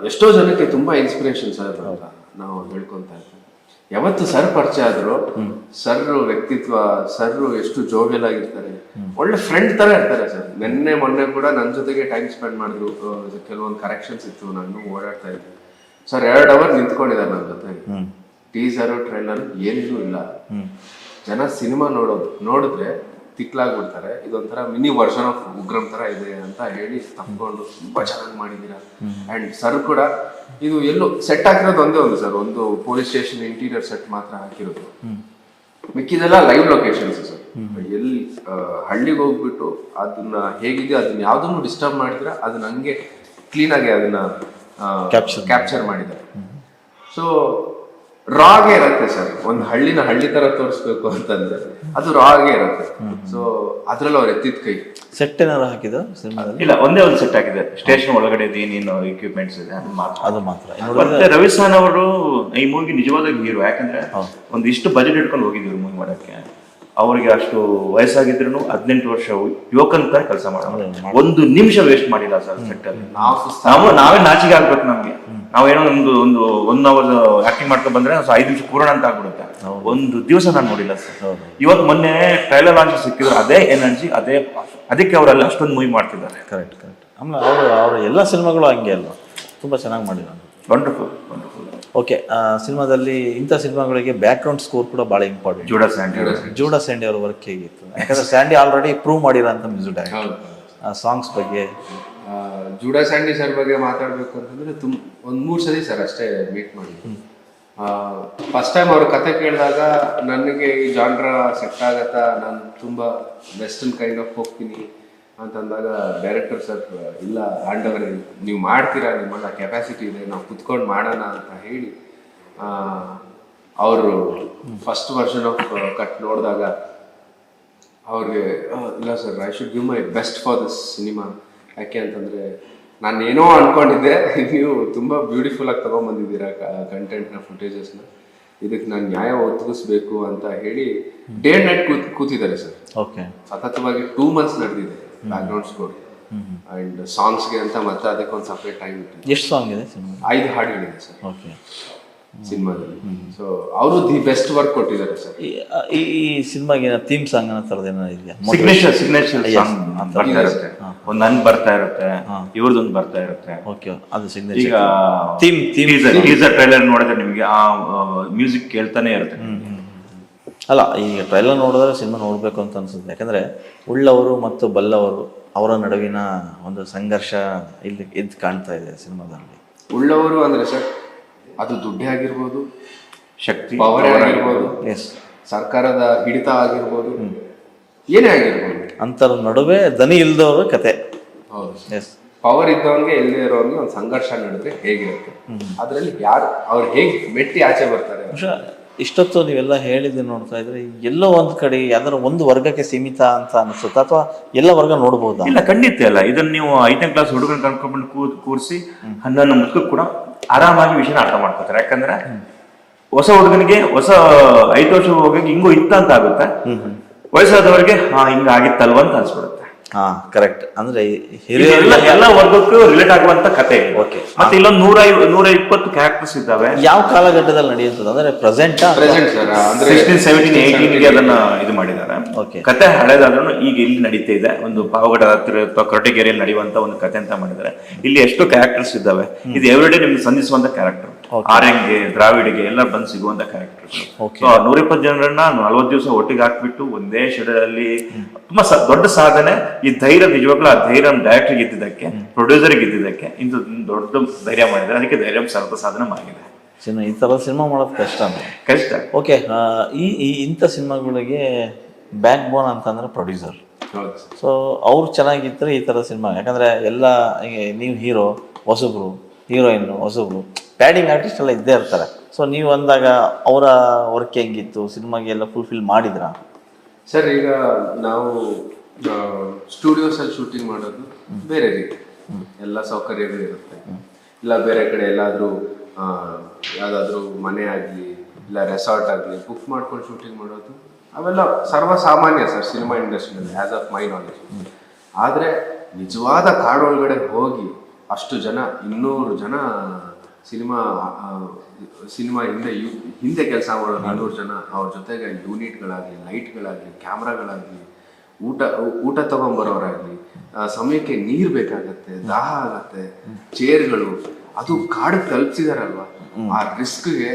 ಎಷ್ಟೋ ಜನಕ್ಕೆ ತುಂಬಾ ಇನ್ಸ್ಪಿರೇಷನ್ ಸರ್ ಅಂತ ನಾವು ಹೇಳ್ಕೊಂತ ಇದ್ವಿ. ಯಾವತ್ತು ಸರ್ ಪರಿಚಯ ಆದ್ರು, ಸರ್ ವ್ಯಕ್ತಿತ್ವ, ಸರ್ ಎಷ್ಟು ಜೋವಿಯಲ್ ಆಗಿರ್ತಾರೆ, ಒಳ್ಳೆ ಫ್ರೆಂಡ್ ತರ ಇರ್ತಾರೆ ಸರ್. ಮೊನ್ನೆ ಕೂಡ ನನ್ನ ಜೊತೆಗೆ ಟೈಮ್ ಸ್ಪೆಂಡ್ ಮಾಡಿದ್ರು. ಕೆಲವೊಂದು ಕರೆಕ್ಷನ್ಸ್ ಇತ್ತು, ನಾನು ಓಡಾಡ್ತಾ ಇದ್ದೆ. ಸರ್ 2 hour ನಿಂತ್ಕೊಂಡಿದ್ದಾರೆ ನನ್ನ ಜೊತೆಗೆ. ಟೀಸರ್ ಟ್ರೈಲರ್ ಏನೇನೂ ಇಲ್ಲ. ಜನ ಸಿನಿಮಾ ನೋಡಿದ್ರೆ ತಿಕ್ಲಾಗ್ಬಿಡ್ತಾರೆ, ಇದೊಂಥರ ಮಿನಿ ವರ್ಷನ್ ಆಫ್ ಉಗ್ರಂ ತರ ಇದೆ ಅಂತ ಹೇಳಿ ತಪ್ಕೊಂಡು ತುಂಬಾ ಚೆನ್ನಾಗಿ ಮಾಡಿದೀರಾ. ಅಂಡ್ ಸರ್ ಕೂಡ ಇದು ಎಲ್ಲೂ ಸೆಟ್ ಹಾಕಿರೋದು ಒಂದೇ ಒಂದು ಸರ್, ಒಂದು ಪೊಲೀಸ್ ಸ್ಟೇಷನ್ ಇಂಟೀರಿಯರ್ ಸೆಟ್ ಮಾತ್ರ ಹಾಕಿರೋದು, ಮಿಕ್ಕಿದೆಲ್ಲ ಲೈವ್ ಲೊಕೇಶನ್ಸ್ ಸರ್. ಎಲ್ಲಿ ಹಳ್ಳಿಗೆ ಹೋಗ್ಬಿಟ್ಟು ಅದನ್ನ ಹೇಗಿದೆ ಅದನ್ನ ಯಾವ್ದನ್ನು ಡಿಸ್ಟರ್ಬ್ ಮಾಡಿದ್ರೆ ಅದನ್ನ ಹಂಗೆ ಕ್ಲೀನ್ ಆಗಿ ಅದನ್ನ ಕ್ಯಾಪ್ಚರ್ ಮಾಡಿದ್ದಾರೆ. ಸೊ ರಾಗೆ ಇರುತ್ತೆ ಸರ್. ಒಂದು ಹಳ್ಳಿ ತರ ತೋರಿಸ್ಬೇಕು ಅಂತಂದ್ರೆ ಅದು ರಾಗೆ ಇರುತ್ತೆ. ಸೊ ಅದ್ರಲ್ಲಿ ಅವ್ರು ಎತ್ತಿದ ಕೈ. ಸೆಟ್ ಏನಾರು ಹಾಕಿದ ಸಿನಿಮಾದಲ್ಲಿ? ಇಲ್ಲ, ಒಂದೇ ಒಂದು ಸೆಟ್ ಆಗಿದೆ. ಸ್ಟೇಷನ್ ಒಳಗಡೆ ಏನೇನು ಎಕ್ವಿಪ್ಮೆಂಟ್ಸ್ ಇದೆ ಅದು ಮಾತ್ರ. ಮತ್ತೆ ರವಿ ಸಾನ್ ಅವರು ಈ ಮೂವಿಗೆ ನಿಜವಾದ ಹೀರೋ. ಯಾಕಂದ್ರೆ ಒಂದಿಷ್ಟು ಬಜೆಟ್ ಇಟ್ಕೊಂಡು ಹೋಗಿದ್ರು ಮೂವಿ ಮಾಡಕ್ಕೆ. ಅವ್ರಿಗೆ ಅಷ್ಟು ವಯಸ್ಸಾಗಿದ್ರು 18 ವರ್ಷ ಯುವಕನ ತರ ಕೆಲಸ ಮಾಡೋದು, ಒಂದು ನಿಮಿಷ ವೇಸ್ಟ್ ಮಾಡಿಲ್ಲ ಸರ್ ಸೆಟ್ ಅಲ್ಲಿ. ನಾವೇ ನಾಚಿಕೆ ಆಗ್ಬೇಕು ನಮ್ಗೆ. ನಾವೇನೋ ಒಂದು 1 hour ಆಕ್ಟಿಂಗ್ ಮಾಡ್ಕೊಂಡು ಬಂದ್ರೆ 5 ನಿಮಿಷ ಪೂರ್ಣ ಅಂತ ಆಗ್ಬಿಡುತ್ತೆ. ಒಂದು ದಿವಸ ನಾನು ನೋಡಿಲ್ಲ ಸರ್. ಇವತ್ತು ಮೊನ್ನೆ ಟ್ರೈಲರ್ ಲಾಂಚ್ ಸಿಕ್ಕಿದ್ರು, ಅದೇ ಎನರ್ಜಿ, ಅದಕ್ಕೆ ಅವರಲ್ಲಿ ಅಷ್ಟೊಂದು ಮೂವಿ ಮಾಡ್ತಿದ್ದಾರೆ. ಕರೆಕ್ಟ್. ಆಮೇಲೆ ಅವರು ಎಲ್ಲ ಸಿನಿಮಾಗಳು ಹಂಗೆ ಅಲ್ವಾ, ತುಂಬಾ ಚೆನ್ನಾಗಿ ಮಾಡಿದ್ದಾರೆ. ವಂಡರ್ಫುಲ್. ಓಕೆ, ಸಿನಿಮಾದಲ್ಲಿ ಇಂಥ ಸಿನಿಮಾಗಳಿಗೆ ಬ್ಯಾಕ್ ಗ್ರೌಂಡ್ ಸ್ಕೋರ್ ಕೂಡ ಭಾಳ ಇಂಪಾರ್ಟೆಂಟ್. ಜೂಡಾ ಸ್ಯಾಂಡಿ ಅವ್ರ ವರ್ಕ್ ಹೇಗಿತ್ತು? ಯಾಕಂದ್ರೆ ಸ್ಯಾಂಡಿ ಆಲ್ರೆಡಿ ಪ್ರೂವ್ ಮಾಡಿರೋ ಅಂತ ಮ್ಯೂಸಿಕ್ ಡೈರೆಕ್ಟರ್. ಸಾಂಗ್ಸ್ ಬಗ್ಗೆ ಜೂಡಾ ಸ್ಯಾಂಡಿ ಸರ್ ಬಗ್ಗೆ ಮಾತಾಡಬೇಕು ಅಂತಂದ್ರೆ ಒಂದು 3 ಸತಿ ಸರ್ ಅಷ್ಟೇ ಮೀಟ್ ಮಾಡಿದ್ವಿ. ಫಸ್ಟ್ ಟೈಮ್ ಅವ್ರ ಕತೆ ಕೇಳಿದಾಗ ನನಗೆ ಈ ಜಾನ್ರ ಸೆಟ್ ಆಗತ್ತಾ, ನಾನು ತುಂಬಾ ವೆಸ್ಟರ್ನ್ ಕೈಂಡ್ ಆಫ್ ಹೋಗ್ತೀನಿ ಅಂತಂದಾಗ ಡೈರೆಕ್ಟರ್ ಸರ್ ಇಲ್ಲ ಆಂಡವರೇ ನೀವು ಮಾಡ್ತೀರಾ, ನಿಮ್ಮಲ್ಲ ಕೆಪಾಸಿಟಿ ಇದೆ, ನಾವು ಕುತ್ಕೊಂಡು ಮಾಡೋಣ ಅಂತ ಹೇಳಿ ಅವರು ಫಸ್ಟ್ ವರ್ಷನ್ ಆಫ್ ಕಟ್ ನೋಡಿದಾಗ ಅವ್ರಿಗೆ ಇಲ್ಲ sir I should give my best for this cinema. ಯಾಕೆ ಅಂತಂದರೆ ನಾನು ಏನೋ ಅಂದ್ಕೊಂಡಿದ್ದೆ, ನೀವು ತುಂಬ ಬ್ಯೂಟಿಫುಲ್ ಆಗಿ ತೊಗೊಂಬಂದಿದ್ದೀರಾ ಕಂಟೆಂಟ್ನ ಫುಟೇಜಸ್ನ, ಇದಕ್ಕೆ ನಾನು ನ್ಯಾಯ ಒದಗಿಸ್ಬೇಕು ಅಂತ ಹೇಳಿ ಡೇ ಅಂಡ್ ನೈಟ್ ಕೂತಿದ್ದಾರೆ ಸರ್. ಓಕೆ. ಸತತವಾಗಿ 2 months ನಡೆದಿದೆ ಬ್ಯಾಕ್ಗ್ರೌಂಡ್ ಸ್ಕೋರ್ ಅಂಡ್ ಸಾಂಗ್ಸ್ಗೆ ಅಂತ ಮತ್ತೆ ಅದಕ್ಕೆ ಒಂದು ಸಪ್ರೇಟ್ ಟೈಮ್ ಇಟ್ಟು. ಎಷ್ಟು ಸಾಂಗ್ ಇದೆ ಸಿನಿಮಾ? 5 ಹಾಡುಗಳಿದೆ ಸರ್ ಓಕೆ ಸಿನಿಮಾದಲ್ಲಿ. ಸೊ ಅವರು ದಿ ಬೆಸ್ಟ್ ವರ್ಕ್ ಕೊಟ್ಟಿದ್ದಾರೆ ಸರ್. ಈ ಸಿನಿಮಾಗೆ ಥೀಮ್ ಸಾಂಗ್ ಅನ್ನೋ ಥರದ್ದು ಏನೋ ಇದೆಯಾ? ಸಿಗ್ನೇಚರ್ ಸಾಂಗ್ ಬರ್ತಾ ಇರುತ್ತೆ, ಒಂದು ನನ್ ಬರ್ತಾ ಇರುತ್ತೆ, ಇವ್ರದೊಂದು ಬರ್ತಾ ಇರುತ್ತೆ. ಓಕೆ, ಅದು ಸಿಗ್ನೇಚರ್. ಈಗ ಟೀಸರ್ ಟ್ರೈಲರ್ ನೋಡಿದ್ರೆ ನಿಮಗೆ ಆ ಮ್ಯೂಸಿಕ್ ಕೇಳ್ತಾನೆ ಇರುತ್ತೆ. ಅಲ್ಲ, ಈಗ ಟ್ರೈಲರ್ ನೋಡಿದ್ರೆ ಸಿನಿಮಾ ನೋಡಬೇಕು ಅಂತ ಅನ್ಸುತ್ತೆ. ಯಾಕಂದರೆ ಉಳ್ಳವರು ಮತ್ತು ಬಲ್ಲವರು ಅವರ ನಡುವಿನ ಒಂದು ಸಂಘರ್ಷ ಇಲ್ಲಿ ಎದ್ದು ಕಾಣ್ತಾ ಇದೆ ಸಿನಿಮಾದಲ್ಲಿ. ಉಳ್ಳವರು ಅಂದರೆ ಸರ್ ಅದು ದುಡ್ಡೇ ಆಗಿರ್ಬೋದು, ಶಕ್ತಿ, ಪವರ್ ಆಗಿರ್ಬೋದು, ಎಸ್, ಸರ್ಕಾರದ ಹಿಡಿತ ಆಗಿರ್ಬೋದು, ಏನೇ ಆಗಿರ್ಬೋದು, ಅಂತರ ನಡುವೆ ದನಿ ಇಲ್ದವ್ರ ಕತೆ. ಹೌದು. ಎಸ್, ಪವರ್ ಇದ್ದವನಿಗೆ ಇಲ್ಲದೆ ಇರೋನಿಗೆ ಒಂದು ಸಂಘರ್ಷ ನಡೆದ್ರೆ ಹೇಗಿರುತ್ತೆ, ಅದರಲ್ಲಿ ಯಾರು ಅವ್ರು ಹೇಗೆ ಮೆಟ್ಟಿ ಆಚೆ ಬರ್ತಾರೆ. ಇಷ್ಟೊತ್ತು ನೀವೆಲ್ಲ ಹೇಳಿದ್ದು ನೋಡ್ತಾ ಇದ್ರೆ ಎಲ್ಲೋ ಒಂದ್ ಕಡೆ ಯಾವ್ದಾರ ಒಂದು ವರ್ಗಕ್ಕೆ ಸೀಮಿತ ಅಂತ ಅನಿಸುತ್ತಾ, ಅಥವಾ ಎಲ್ಲ ವರ್ಗ ನೋಡ್ಬೋದಾ? ಇಲ್ಲ, ಖಂಡಿತ ಅಲ್ಲ. ಇದನ್ನ ನೀವು 5ನೇ ಕ್ಲಾಸ್ ಹುಡುಗನ ಕರ್ಕೊಂಡ್ಬಂದು ಕೂರಿಸಿ 11 ಮುಖಕ್ಕೂ ಕೂಡ ಆರಾಮಾಗಿ ವಿಷಯನ ಅರ್ಥ ಮಾಡ್ಕೋತಾರೆ. ಯಾಕಂದ್ರೆ ಹೊಸ ಹುಡುಗನಿಗೆ ಹೊಸ 5 ವರ್ಷ ಹೋಗಕ್ಕೆ ಹಿಂಗೂ ಇತ್ತ ಅಂತ ಆಗುತ್ತೆ, ವಯಸ್ಸಾದವರಿಗೆ ಹಿಂಗ ಆಗಿತ್ತಲ್ವ ಅಂತ ಅನ್ಸ್ಬಿಡುತ್ತೆ. ಹಾ, ಕರೆಕ್ಟ್. ಅಂದ್ರೆ ಎಲ್ಲ ವರ್ಗಕ್ಕೂ ರಿಲೇಟ್ ಆಗುವಂತ ಕತೆ. ಓಕೆ. ಮತ್ತೆ ಇಲ್ಲೊಂದು 120 ಕ್ಯಾರೆಕ್ಟರ್ಸ್ ಇದ್ದಾವೆ. ಯಾವ ಕಾಲಘಟ್ಟದಲ್ಲಿ ನಡೆಯುತ್ತದೆ ಅಂದ್ರೆ ಪ್ರೆಸೆಂಟ್ 16, 17, 18ಗೆ ಅದನ್ನ ಇದು ಮಾಡಿದ್ದಾರೆ. ಕತೆ ಹಳೇದಾದ್ರೂ ಈಗ ಇಲ್ಲಿ ನಡೀತಾ ಇದೆ. ಒಂದು ಪಾವಗಡ ಹತ್ತಿರ ಕೊರಟಗೆರೆಯಲ್ಲಿ ನಡೆಯುವಂತ ಒಂದು ಕತೆ ಅಂತ ಮಾಡಿದ್ದಾರೆ. ಇಲ್ಲಿ ಎಷ್ಟು ಕ್ಯಾರೆಕ್ಟರ್ಸ್ ಇದ್ದಾವೆ. ಇದು ಎವ್ರಿಡೇ ನಿಮ್ಗೆ ಸಂಧಿಸುವಂತ ಕ್ಯಾರೆಕ್ಟರ್. ಆರ್ಯಂಗೆ, ದ್ರಾವಿಡ್ಗೆ ಎಲ್ಲ ಬಂದು ಸಿಗುವಂತ ಕ್ಯಾರೆಕ್ಟರ್. 120 ಜನರನ್ನ 40 ದಿವಸ ಒಟ್ಟಿಗೆ ಹಾಕ್ಬಿಟ್ಟು ಒಂದೇ ಶೆಡಲ್ಲಿ ತುಂಬಾ ದೊಡ್ಡ ಸಾಧನೆ. ಈ ಧೈರ್ಯ ನಿಜವಾಗ್ಲೂ ಆ ಧೈರ್ಯ ಡೈರೆಕ್ಟರ್ ಗೆದ್ದಿದ್ದಕ್ಕೆ, ಪ್ರೊಡ್ಯೂಸರ್ ಗೆದ್ದಿದ್ದಕ್ಕೆ ಇಂಥ ದೊಡ್ಡ ಧೈರ್ಯ ಮಾಡಿದ್ದಾರೆ. ಅದಕ್ಕೆ ಧೈರ್ಯ ಸರ್ವ ಸಾಧನೆ ಆಗಿದೆ. ಈ ತರ ಸಿನಿಮಾ ಮಾಡೋದು ಕಷ್ಟ. ಓಕೆ, ಈ ಇಂಥ ಸಿನಿಮಾಗಳಿಗೆ ಬ್ಯಾಕ್ ಬೋನ್ ಅಂತಂದ್ರೆ ಪ್ರೊಡ್ಯೂಸರ್. ಸೊ ಅವ್ರು ಚೆನ್ನಾಗಿದ್ರೆ ಈ ತರ ಸಿನಿಮಾ, ಯಾಕಂದ್ರೆ ಎಲ್ಲ ನೀವು ಹೀರೋ ಹೊಸಬ್ರು, ಹೀರೋಯಿನ್ ಹೊಸಬ್ರು, ಪ್ಯಾಡಿಂಗ್ ಆರ್ಟಿಸ್ಟ್ ಎಲ್ಲ ಇದ್ದೇ ಇರ್ತಾರೆ. ಸೊ ನೀವು ಅಂದಾಗ ಅವರ ವರ್ಕ್ ಹೆಂಗಿತ್ತು, ಸಿನಿಮಾಗೆ ಎಲ್ಲ ಫುಲ್ಫಿಲ್ ಮಾಡಿದ್ರಾ? ಸರ್ ಈಗ ನಾವು ಸ್ಟುಡಿಯೋಸಲ್ಲಿ ಶೂಟಿಂಗ್ ಮಾಡೋದು ಬೇರೆ ರೀತಿ, ಎಲ್ಲ ಸೌಕರ್ಯಗಳು ಇರುತ್ತೆ. ಇಲ್ಲ ಬೇರೆ ಕಡೆ ಎಲ್ಲಾದರೂ ಯಾವುದಾದ್ರೂ ಮನೆ ಆಗಲಿ ಇಲ್ಲ ರೆಸಾರ್ಟ್ ಆಗಲಿ ಬುಕ್ ಮಾಡ್ಕೊಂಡು ಶೂಟಿಂಗ್ ಮಾಡೋದು ಅವೆಲ್ಲ ಸರ್ವಸಾಮಾನ್ಯ ಸರ್ ಸಿನಿಮಾ ಇಂಡಸ್ಟ್ರಿಯಲ್ಲಿ, ಆ್ಯಸ್ ಆಫ್ ಮೈ ನಾಲೆಜ್. ಆದರೆ ನಿಜವಾದ ಕಾಡೊಳಗಡೆ ಹೋಗಿ ಅಷ್ಟು ಜನ 200 ಜನ ಸಿನಿಮಾ ಹಿಂದೆ ಕೆಲಸ ಮಾಡೋದು 200 ಜನ, ಅವ್ರ ಜೊತೆಗೆ ಯೂನಿಟ್ಗಳಾಗಲಿ, ಲೈಟ್ಗಳಾಗಲಿ, ಕ್ಯಾಮ್ರಾಗಳಾಗಲಿ, ಊಟ ತಗೊಂಬರೋರಾಗಲಿ, ಸಮಯಕ್ಕೆ ನೀರು ಬೇಕಾಗತ್ತೆ, ದಾಹ ಆಗತ್ತೆ, ಚೇರ್ಗಳು, ಅದು ಕಾಡು ತಲುಪಿಸಿದಾರಲ್ವಾ, ಆ ರಿಸ್ಕ್ಗೆ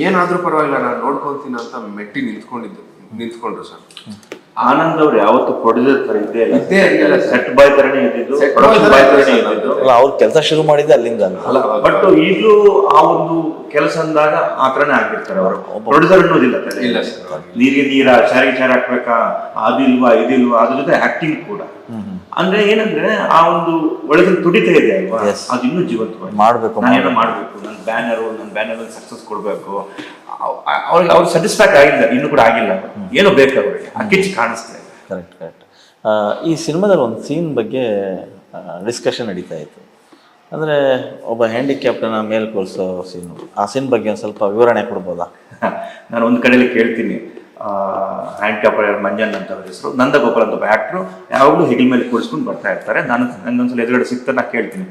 ಏನಾದ್ರೂ ಪರವಾಗಿಲ್ಲ ನಾನು ನೋಡ್ಕೊಂತೀನಿ ಅಂತ ಮೆಟ್ಟಿ ನಿಂತ್ಕೊಂಡ್ರು ಸರ್. ಆನಂದ್ ಅವ್ರು ಯಾವತ್ತು ಪ್ರೊಡ್ಯೂಸರ್ ತರ ಇದ್ದೇ ಇಲ್ಲ, ಸೆಟ್ ಬಾಯ್ ತರನೇ ಇದ್ದಿದ್ದು, ಅವ್ರ ಕೆಲಸ ಶುರು ಮಾಡಿದ್ದೆ ಅಲ್ಲಿಂದ. ಬಟ್ ಈಗಲೂ ಆ ಒಂದು ಕೆಲಸ ಅಂದಾಗ ಆ ತರನೇ ಆಗಿರ್ತಾರೆ ಅವರು. ಪ್ರೊಡ್ಯೂಸರ್ ಅನ್ನೋದಿಲ್ಲ, ನೀರಿಗೆ ನೀರ, ಚಾರಿಗೆ ಚಾರ ಹಾಕ್ಬೇಕಾ, ಅದಿಲ್ವಾ ಇದಿಲ್ವಾ, ಅದ್ರ ಜೊತೆ ಆಕ್ಟಿಂಗ್ ಕೂಡ. ಅಂದ್ರೆ ಏನಂದ್ರೆ ಆ ಒಂದು ಒಳಗಿನ ತುಡಿತ ಇದೆ ಅಲ್ವಾ, ಅದು ಇನ್ನೂ ಜೀವಂತವಾಗಿ ಮಾಡ್ಬೇಕು, ನಾನೇನೋ ಮಾಡ್ಬೇಕು, ನನ್ನ ಬ್ಯಾನರ್ ಸಕ್ಸಸ್ ಕೊಡ್ಬೇಕು. ಅವ್ರು ಸ್ಯಾಟಿಸ್ಫ್ಯಾಕ್ಟ್ ಆಗಿಲ್ಲ, ಇನ್ನೂ ಕೂಡ ಆಗಿಲ್ಲ, ಏನೋ ಬೇಕು ಅವ್ರಿಗೆ, ಆ ಕಿಚ್ಚು ಕಾಣಿಸ್ತಾ ಇದೆ. ಕರೆಕ್ಟ್. ಈ ಸಿನಿಮಾದಲ್ಲಿ ಒಂದು ಸೀನ್ ಬಗ್ಗೆ ಡಿಸ್ಕಷನ್ ನಡೀತಾ ಇತ್ತು. ಅಂದರೆ ಒಬ್ಬ ಹ್ಯಾಂಡಿಕ್ಯಾಪ್ಟನ್ನ ಮೇಲೆ ಕೂರಿಸೋ ಸೀನು, ಆ ಸೀನ್ ಬಗ್ಗೆ ಒಂದು ಸ್ವಲ್ಪ ವಿವರಣೆ ಕೊಡ್ಬೋದಾ? ನಾನು ಒಂದು ಕಡೆಯಲ್ಲಿ ಕೇಳ್ತೀನಿ, ಹ್ಯಾಂಡಿಕ್ಯಾಪ್ಟರ್ ಮಂಜನ್ ಅಂತ ಅವ್ರ ಹೆಸರು, ನಂದಗೋಪಾಲ್ ಅಂತ ಒಬ್ಬ ಆ್ಯಕ್ಟ್ರು, ಯಾವಾಗಲೂ ಹೆಗಲ ಮೇಲೆ ಕೂರಿಸ್ಕೊಂಡು ಬರ್ತಾ ಇರ್ತಾರೆ. ನಂದೊಂದ್ಸಲ ಎದುರುಗಡೆ ಸಿಗ್ತಾ ನಾ ಕೇಳ್ತೀನಿ,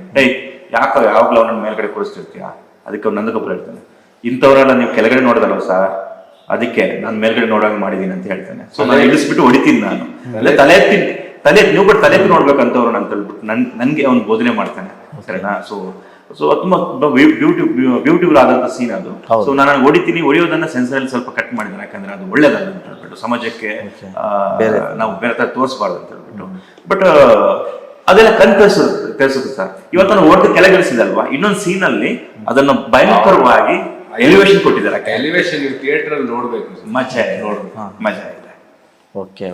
ಯಾವಾಗಲೂ ಅವ್ನ ಮೇಲ್ಗಡೆ ಕೂರಿಸ್ತಿರ್ತೀಯ? ಅದಕ್ಕೆ ಅವ್ನು ನಂದಗೋಪಾಲ್ ಹೇಳ್ತಾನೆ, ಇಂಥವ್ರೆಲ್ಲ ನೀವು ಕೆಳಗಡೆ ನೋಡೋದಲ್ವ ಸರ್, ಅದಕ್ಕೆ ನಾನು ಮೇಲ್ಗಡೆ ನೋಡೋಂಗೆ ಮಾಡಿದ್ದೀನಿ ಅಂತ ಹೇಳ್ತಾನೆ. ಸೊ ನಾನು ಇಳಿಸ್ಬಿಟ್ಟು ಹೊಡಿತೀನಿ, ನಾನು ತಲೆ ನೀವು ಕೂಡ ತಲೆ ಎತ್ತಿ ನೋಡ್ಬೇಕಂತವ್ರು ಅಂತ ಹೇಳ್ಬಿಟ್ಟು ನನಗೆ ಅವ್ನು ಬೋಧನೆ ಮಾಡ್ತಾನೆ, ಸರಿನಾ? ಸೊ ತುಂಬಾ ಬ್ಯೂಟಿಫುಲ್ ಆದಂತ ಸೀನ್ ಅದು. ಸೊ ನಾನು ಹೊಡಿಯೋದನ್ನ ಸೆನ್ಸರಲ್ಲಿ ಸ್ವಲ್ಪ ಕಟ್ ಮಾಡಿದ್ದಾರೆ, ಯಾಕಂದ್ರೆ ಅದು ಒಳ್ಳೇದಲ್ಲ ಅಂತ ಹೇಳ್ಬಿಟ್ಟು, ಸಮಾಜಕ್ಕೆ ನಾವು ಬೇರೆ ತರ ತೋರಿಸಬಾರ್ದು ಅಂತ ಹೇಳ್ಬಿಟ್ಟು. ಬಟ್ ಅದೆಲ್ಲ ಕಲಿಸುತ್ತೆ ಸರ್. ಇವತ್ತು ನಾನು ಓಡ್ದು ಕೆಳಗಿಳಿಸಿದಲ್ವಾ, ಇನ್ನೊಂದು ಸೀನ್ ಅಲ್ಲಿ ಅದನ್ನು ಭಯಂಕರವಾಗಿ ಎಲಿವೇಶನ್ ಕೊಟ್ಟಿದ್ದಾರೆ. ಎಲಿವೇಶನ್ ನೀವು ಥಿಯೇಟರ್ ಅಲ್ಲಿ ನೋಡ್ಬೇಕು, ಮಜಾ ನೋಡ್ಬೇಕು, ಮಜಾ ಇದೆ. ಓಕೆ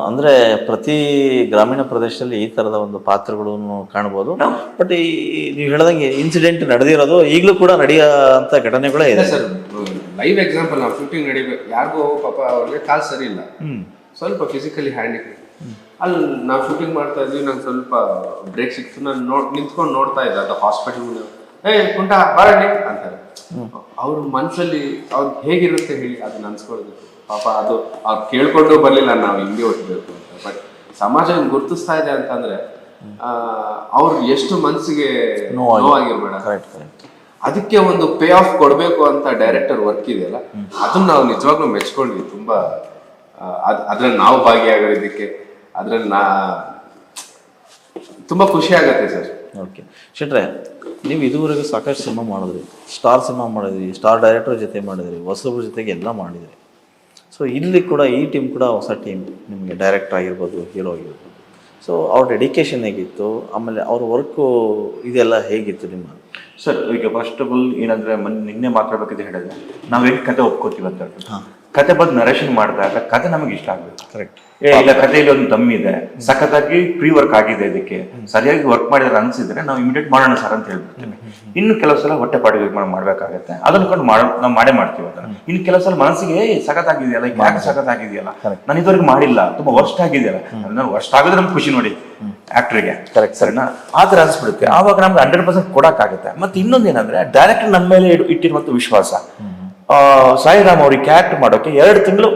ಅಂದರೆ ಪ್ರತಿ ಗ್ರಾಮೀಣ ಪ್ರದೇಶದಲ್ಲಿ ಈ ಥರದ ಒಂದು ಪಾತ್ರಗಳನ್ನು ಕಾಣ್ಬೋದು. ಬಟ್ ಈ ನೀವು ಹೇಳ್ದಂಗೆ ಇನ್ಸಿಡೆಂಟ್ ನಡೆದಿರೋದು ಈಗಲೂ ಕೂಡ ನಡೆಯೋಂಥ ಘಟನೆಗಳೇ ಇದೆ ಸರ್. ಲೈವ್ ಎಕ್ಸಾಂಪಲ್, ನಾವು ಶೂಟಿಂಗ್ ನಡಿಬೇಕು, ಯಾರಿಗೂ ಪಾಪ ಅವ್ರಿಗೆ ಕಾಲ್ ಸರಿ ಇಲ್ಲ, ಸ್ವಲ್ಪ ಫಿಸಿಕಲಿ ಹ್ಯಾಂಡಿಕ್ಯಾಪ್, ಅಲ್ಲಿ ನಾವು ಶೂಟಿಂಗ್ ಮಾಡ್ತಾ ಇದ್ವಿ, ನಂಗೆ ಸ್ವಲ್ಪ ಬ್ರೇಕ್ ಸಿಕ್ತು, ನಾನು ನಿಂತ್ಕೊಂಡು ನೋಡ್ತಾ ಇದ್ದೆ ಅದು ಹಾಸ್ಪಿಟಲ್, ಕುಂಟ ಬರಲಿ ಅಂತಾರೆ. ಅವ್ರ ಮನಸ್ಸಲ್ಲಿ ಅವ್ರಿಗೆ ಹೇಗಿರುತ್ತೆ ಹೇಳಿ, ಅದನ್ನ ಅನ್ಸ್ಕೊಳ್ಳೋದು ಪಾಪ. ಅದು ಅವ್ರು ಕೇಳ್ಕೊಂಡು ಬರ್ಲಿಲ್ಲ ನಾವು ಹಿಂಗೆ ಹೊಟ್ಟಬೇಕು ಅಂತ, ಬಟ್ ಸಮಾಜ ಗುರುತಿಸ್ತಾ ಇದೆ ಅಂತಂದ್ರೆ ಅವ್ರು ಎಷ್ಟು ಮನ್ಸಿಗೆ ನೋವಾಗಿರ್ಬೇಡ. ಅದಕ್ಕೆ ಒಂದು ಪೇ ಆಫ್ ಕೊಡ್ಬೇಕು ಅಂತ ಡೈರೆಕ್ಟರ್ ವರ್ಕ್ ಇದೆಯಲ್ಲ, ಅದನ್ನ ನಾವು ನಿಜವಾಗ್ಲೂ ಮೆಚ್ಕೊಂಡ್ವಿ ತುಂಬಾ. ಅದ್ರಲ್ಲಿ ನಾವು ಭಾಗಿಯಾಗೋದಕ್ಕೆ ಅದ್ರಲ್ಲಿ ತುಂಬಾ ಖುಷಿ ಆಗತ್ತೆ ಸರ್. ಓಕೆ ಶೆಟ್ರೆ, ನೀವು ಇದುವರೆಗೂ ಸಾಕಷ್ಟು ಸಿನಿಮಾ ಮಾಡಿದ್ರಿ, ಸ್ಟಾರ್ ಸಿನಿಮಾ ಮಾಡಿದ್ರಿ, ಸ್ಟಾರ್ ಡೈರೆಕ್ಟರ್ ಜೊತೆ ಮಾಡಿದ್ರಿ, ಹೊಸಬ್ರ ಜೊತೆಗೆ ಎಲ್ಲ ಮಾಡಿದ್ರಿ. ಸೊ ಇಲ್ಲಿ ಕೂಡ ಈ ಟೀಮ್ ಕೂಡ ಹೊಸ ಟೀಮ್, ನಿಮಗೆ ಡೈರೆಕ್ಟರ್ ಆಗಿರ್ಬೋದು, ಹೀರೋ ಆಗಿರ್ಬೋದು. ಸೊ ಅವ್ರ ಡೆಡಿಕೇಶನ್ ಹೇಗಿತ್ತು, ಆಮೇಲೆ ಅವ್ರ ವರ್ಕು ಇದೆಲ್ಲ ಹೇಗಿತ್ತು ನಿಮ್ಮ? ಸರ್ ಈಗ ಫಸ್ಟ್ ಆಫ್ ಆಲ್ ಏನಂದ್ರೆ ನಿನ್ನೆ ಮಾತಾಡ್ಬೇಕಿದೆ ಹೇಳಿದ್ರೆ, ನಾವು ಹೇಗೆ ಕತೆ ಒಪ್ಕೋತೀವಿ ಅಂತ ಕತೆ ಬಂದು ನರೇಷನ್ ಮಾಡಿದಾಗ ಕತೆ ನಮಗೆ ಇಷ್ಟ ಆಗ್ಬೇಕು. ಕರೆಕ್ಟ್. ಇಲ್ಲ ಕಥೆಯಲ್ಲಿ ಒಂದು ದಮ್ ಇದೆ, ಸಖತ್ತಾಗಿ ಪ್ರೀ ವರ್ಕ್ ಆಗಿದೆ, ಇದಕ್ಕೆ ಸರಿಯಾಗಿ ವರ್ಕ್ ಮಾಡಿದ್ರೆ ಅನ್ಸಿದ್ರೆ ನಾವು ಇಮಿಡಿಯೇಟ್ ಮಾಡೋಣ ಸರ್ ಅಂತ ಹೇಳ್ಬಿಡ್ತೀವಿ. ಇನ್ನು ಕೆಲವು ಸಲ ಹೊಟ್ಟೆ ಪಾಡಿಗೆ ಮಾಡ್ಬೇಕಾಗತ್ತೆ, ಅದನ್ನ ಕೊಂಡು ನಾವು ಮಾಡೇ ಮಾಡ್ತೀವಿ ಅದನ್ನ. ಇನ್ನು ಕೆಲವು ಸಲ ಮನಸ್ಸಿಗೆ ಸಖತ್ತಾಗಿದೆಯಲ್ಲ, ಯಾಕೆ ಸಖತ್ತಾಗಿದೆಯಲ್ಲ, ನಾನು ಇದುವರೆಗೆ ಮಾಡಿಲ್ಲ, ತುಂಬಾ ವರ್ಸ್ಟ್ ಆಗಿದೆಯಲ್ಲ, ಅದನ್ನ ವರ್ಸ್ಟ್ ಆಗಿದ್ರೆ ನಮ್ಗೆ ಖುಷಿ ನೋಡಿ ಆಕ್ಟರ್ಗೆ, ಕರೆಕ್ಟ್ ಸರಿನಾ, ಆತರ ಅನ್ಸ್ಬಿಡುತ್ತೆ. ಆವಾಗ ನಮ್ಗೆ 100% ಕೊಡಕ್ಕಾಗುತ್ತೆ. ಮತ್ತೆ ಇನ್ನೊಂದು ಏನಂದ್ರೆ ಡೈರೆಕ್ಟರ್ ನಮ್ಮ ಮೇಲೆ ಇಟ್ಟಿರುವಂತ ವಿಶ್ವಾಸ. ಸಾಯಿರಾಮ್ ಅವ್ರಿಗೆ ಕ್ಯಾರೆಕ್ಟರ್ ಮಾಡೋಕೆ 2 ತಿಂಗಳು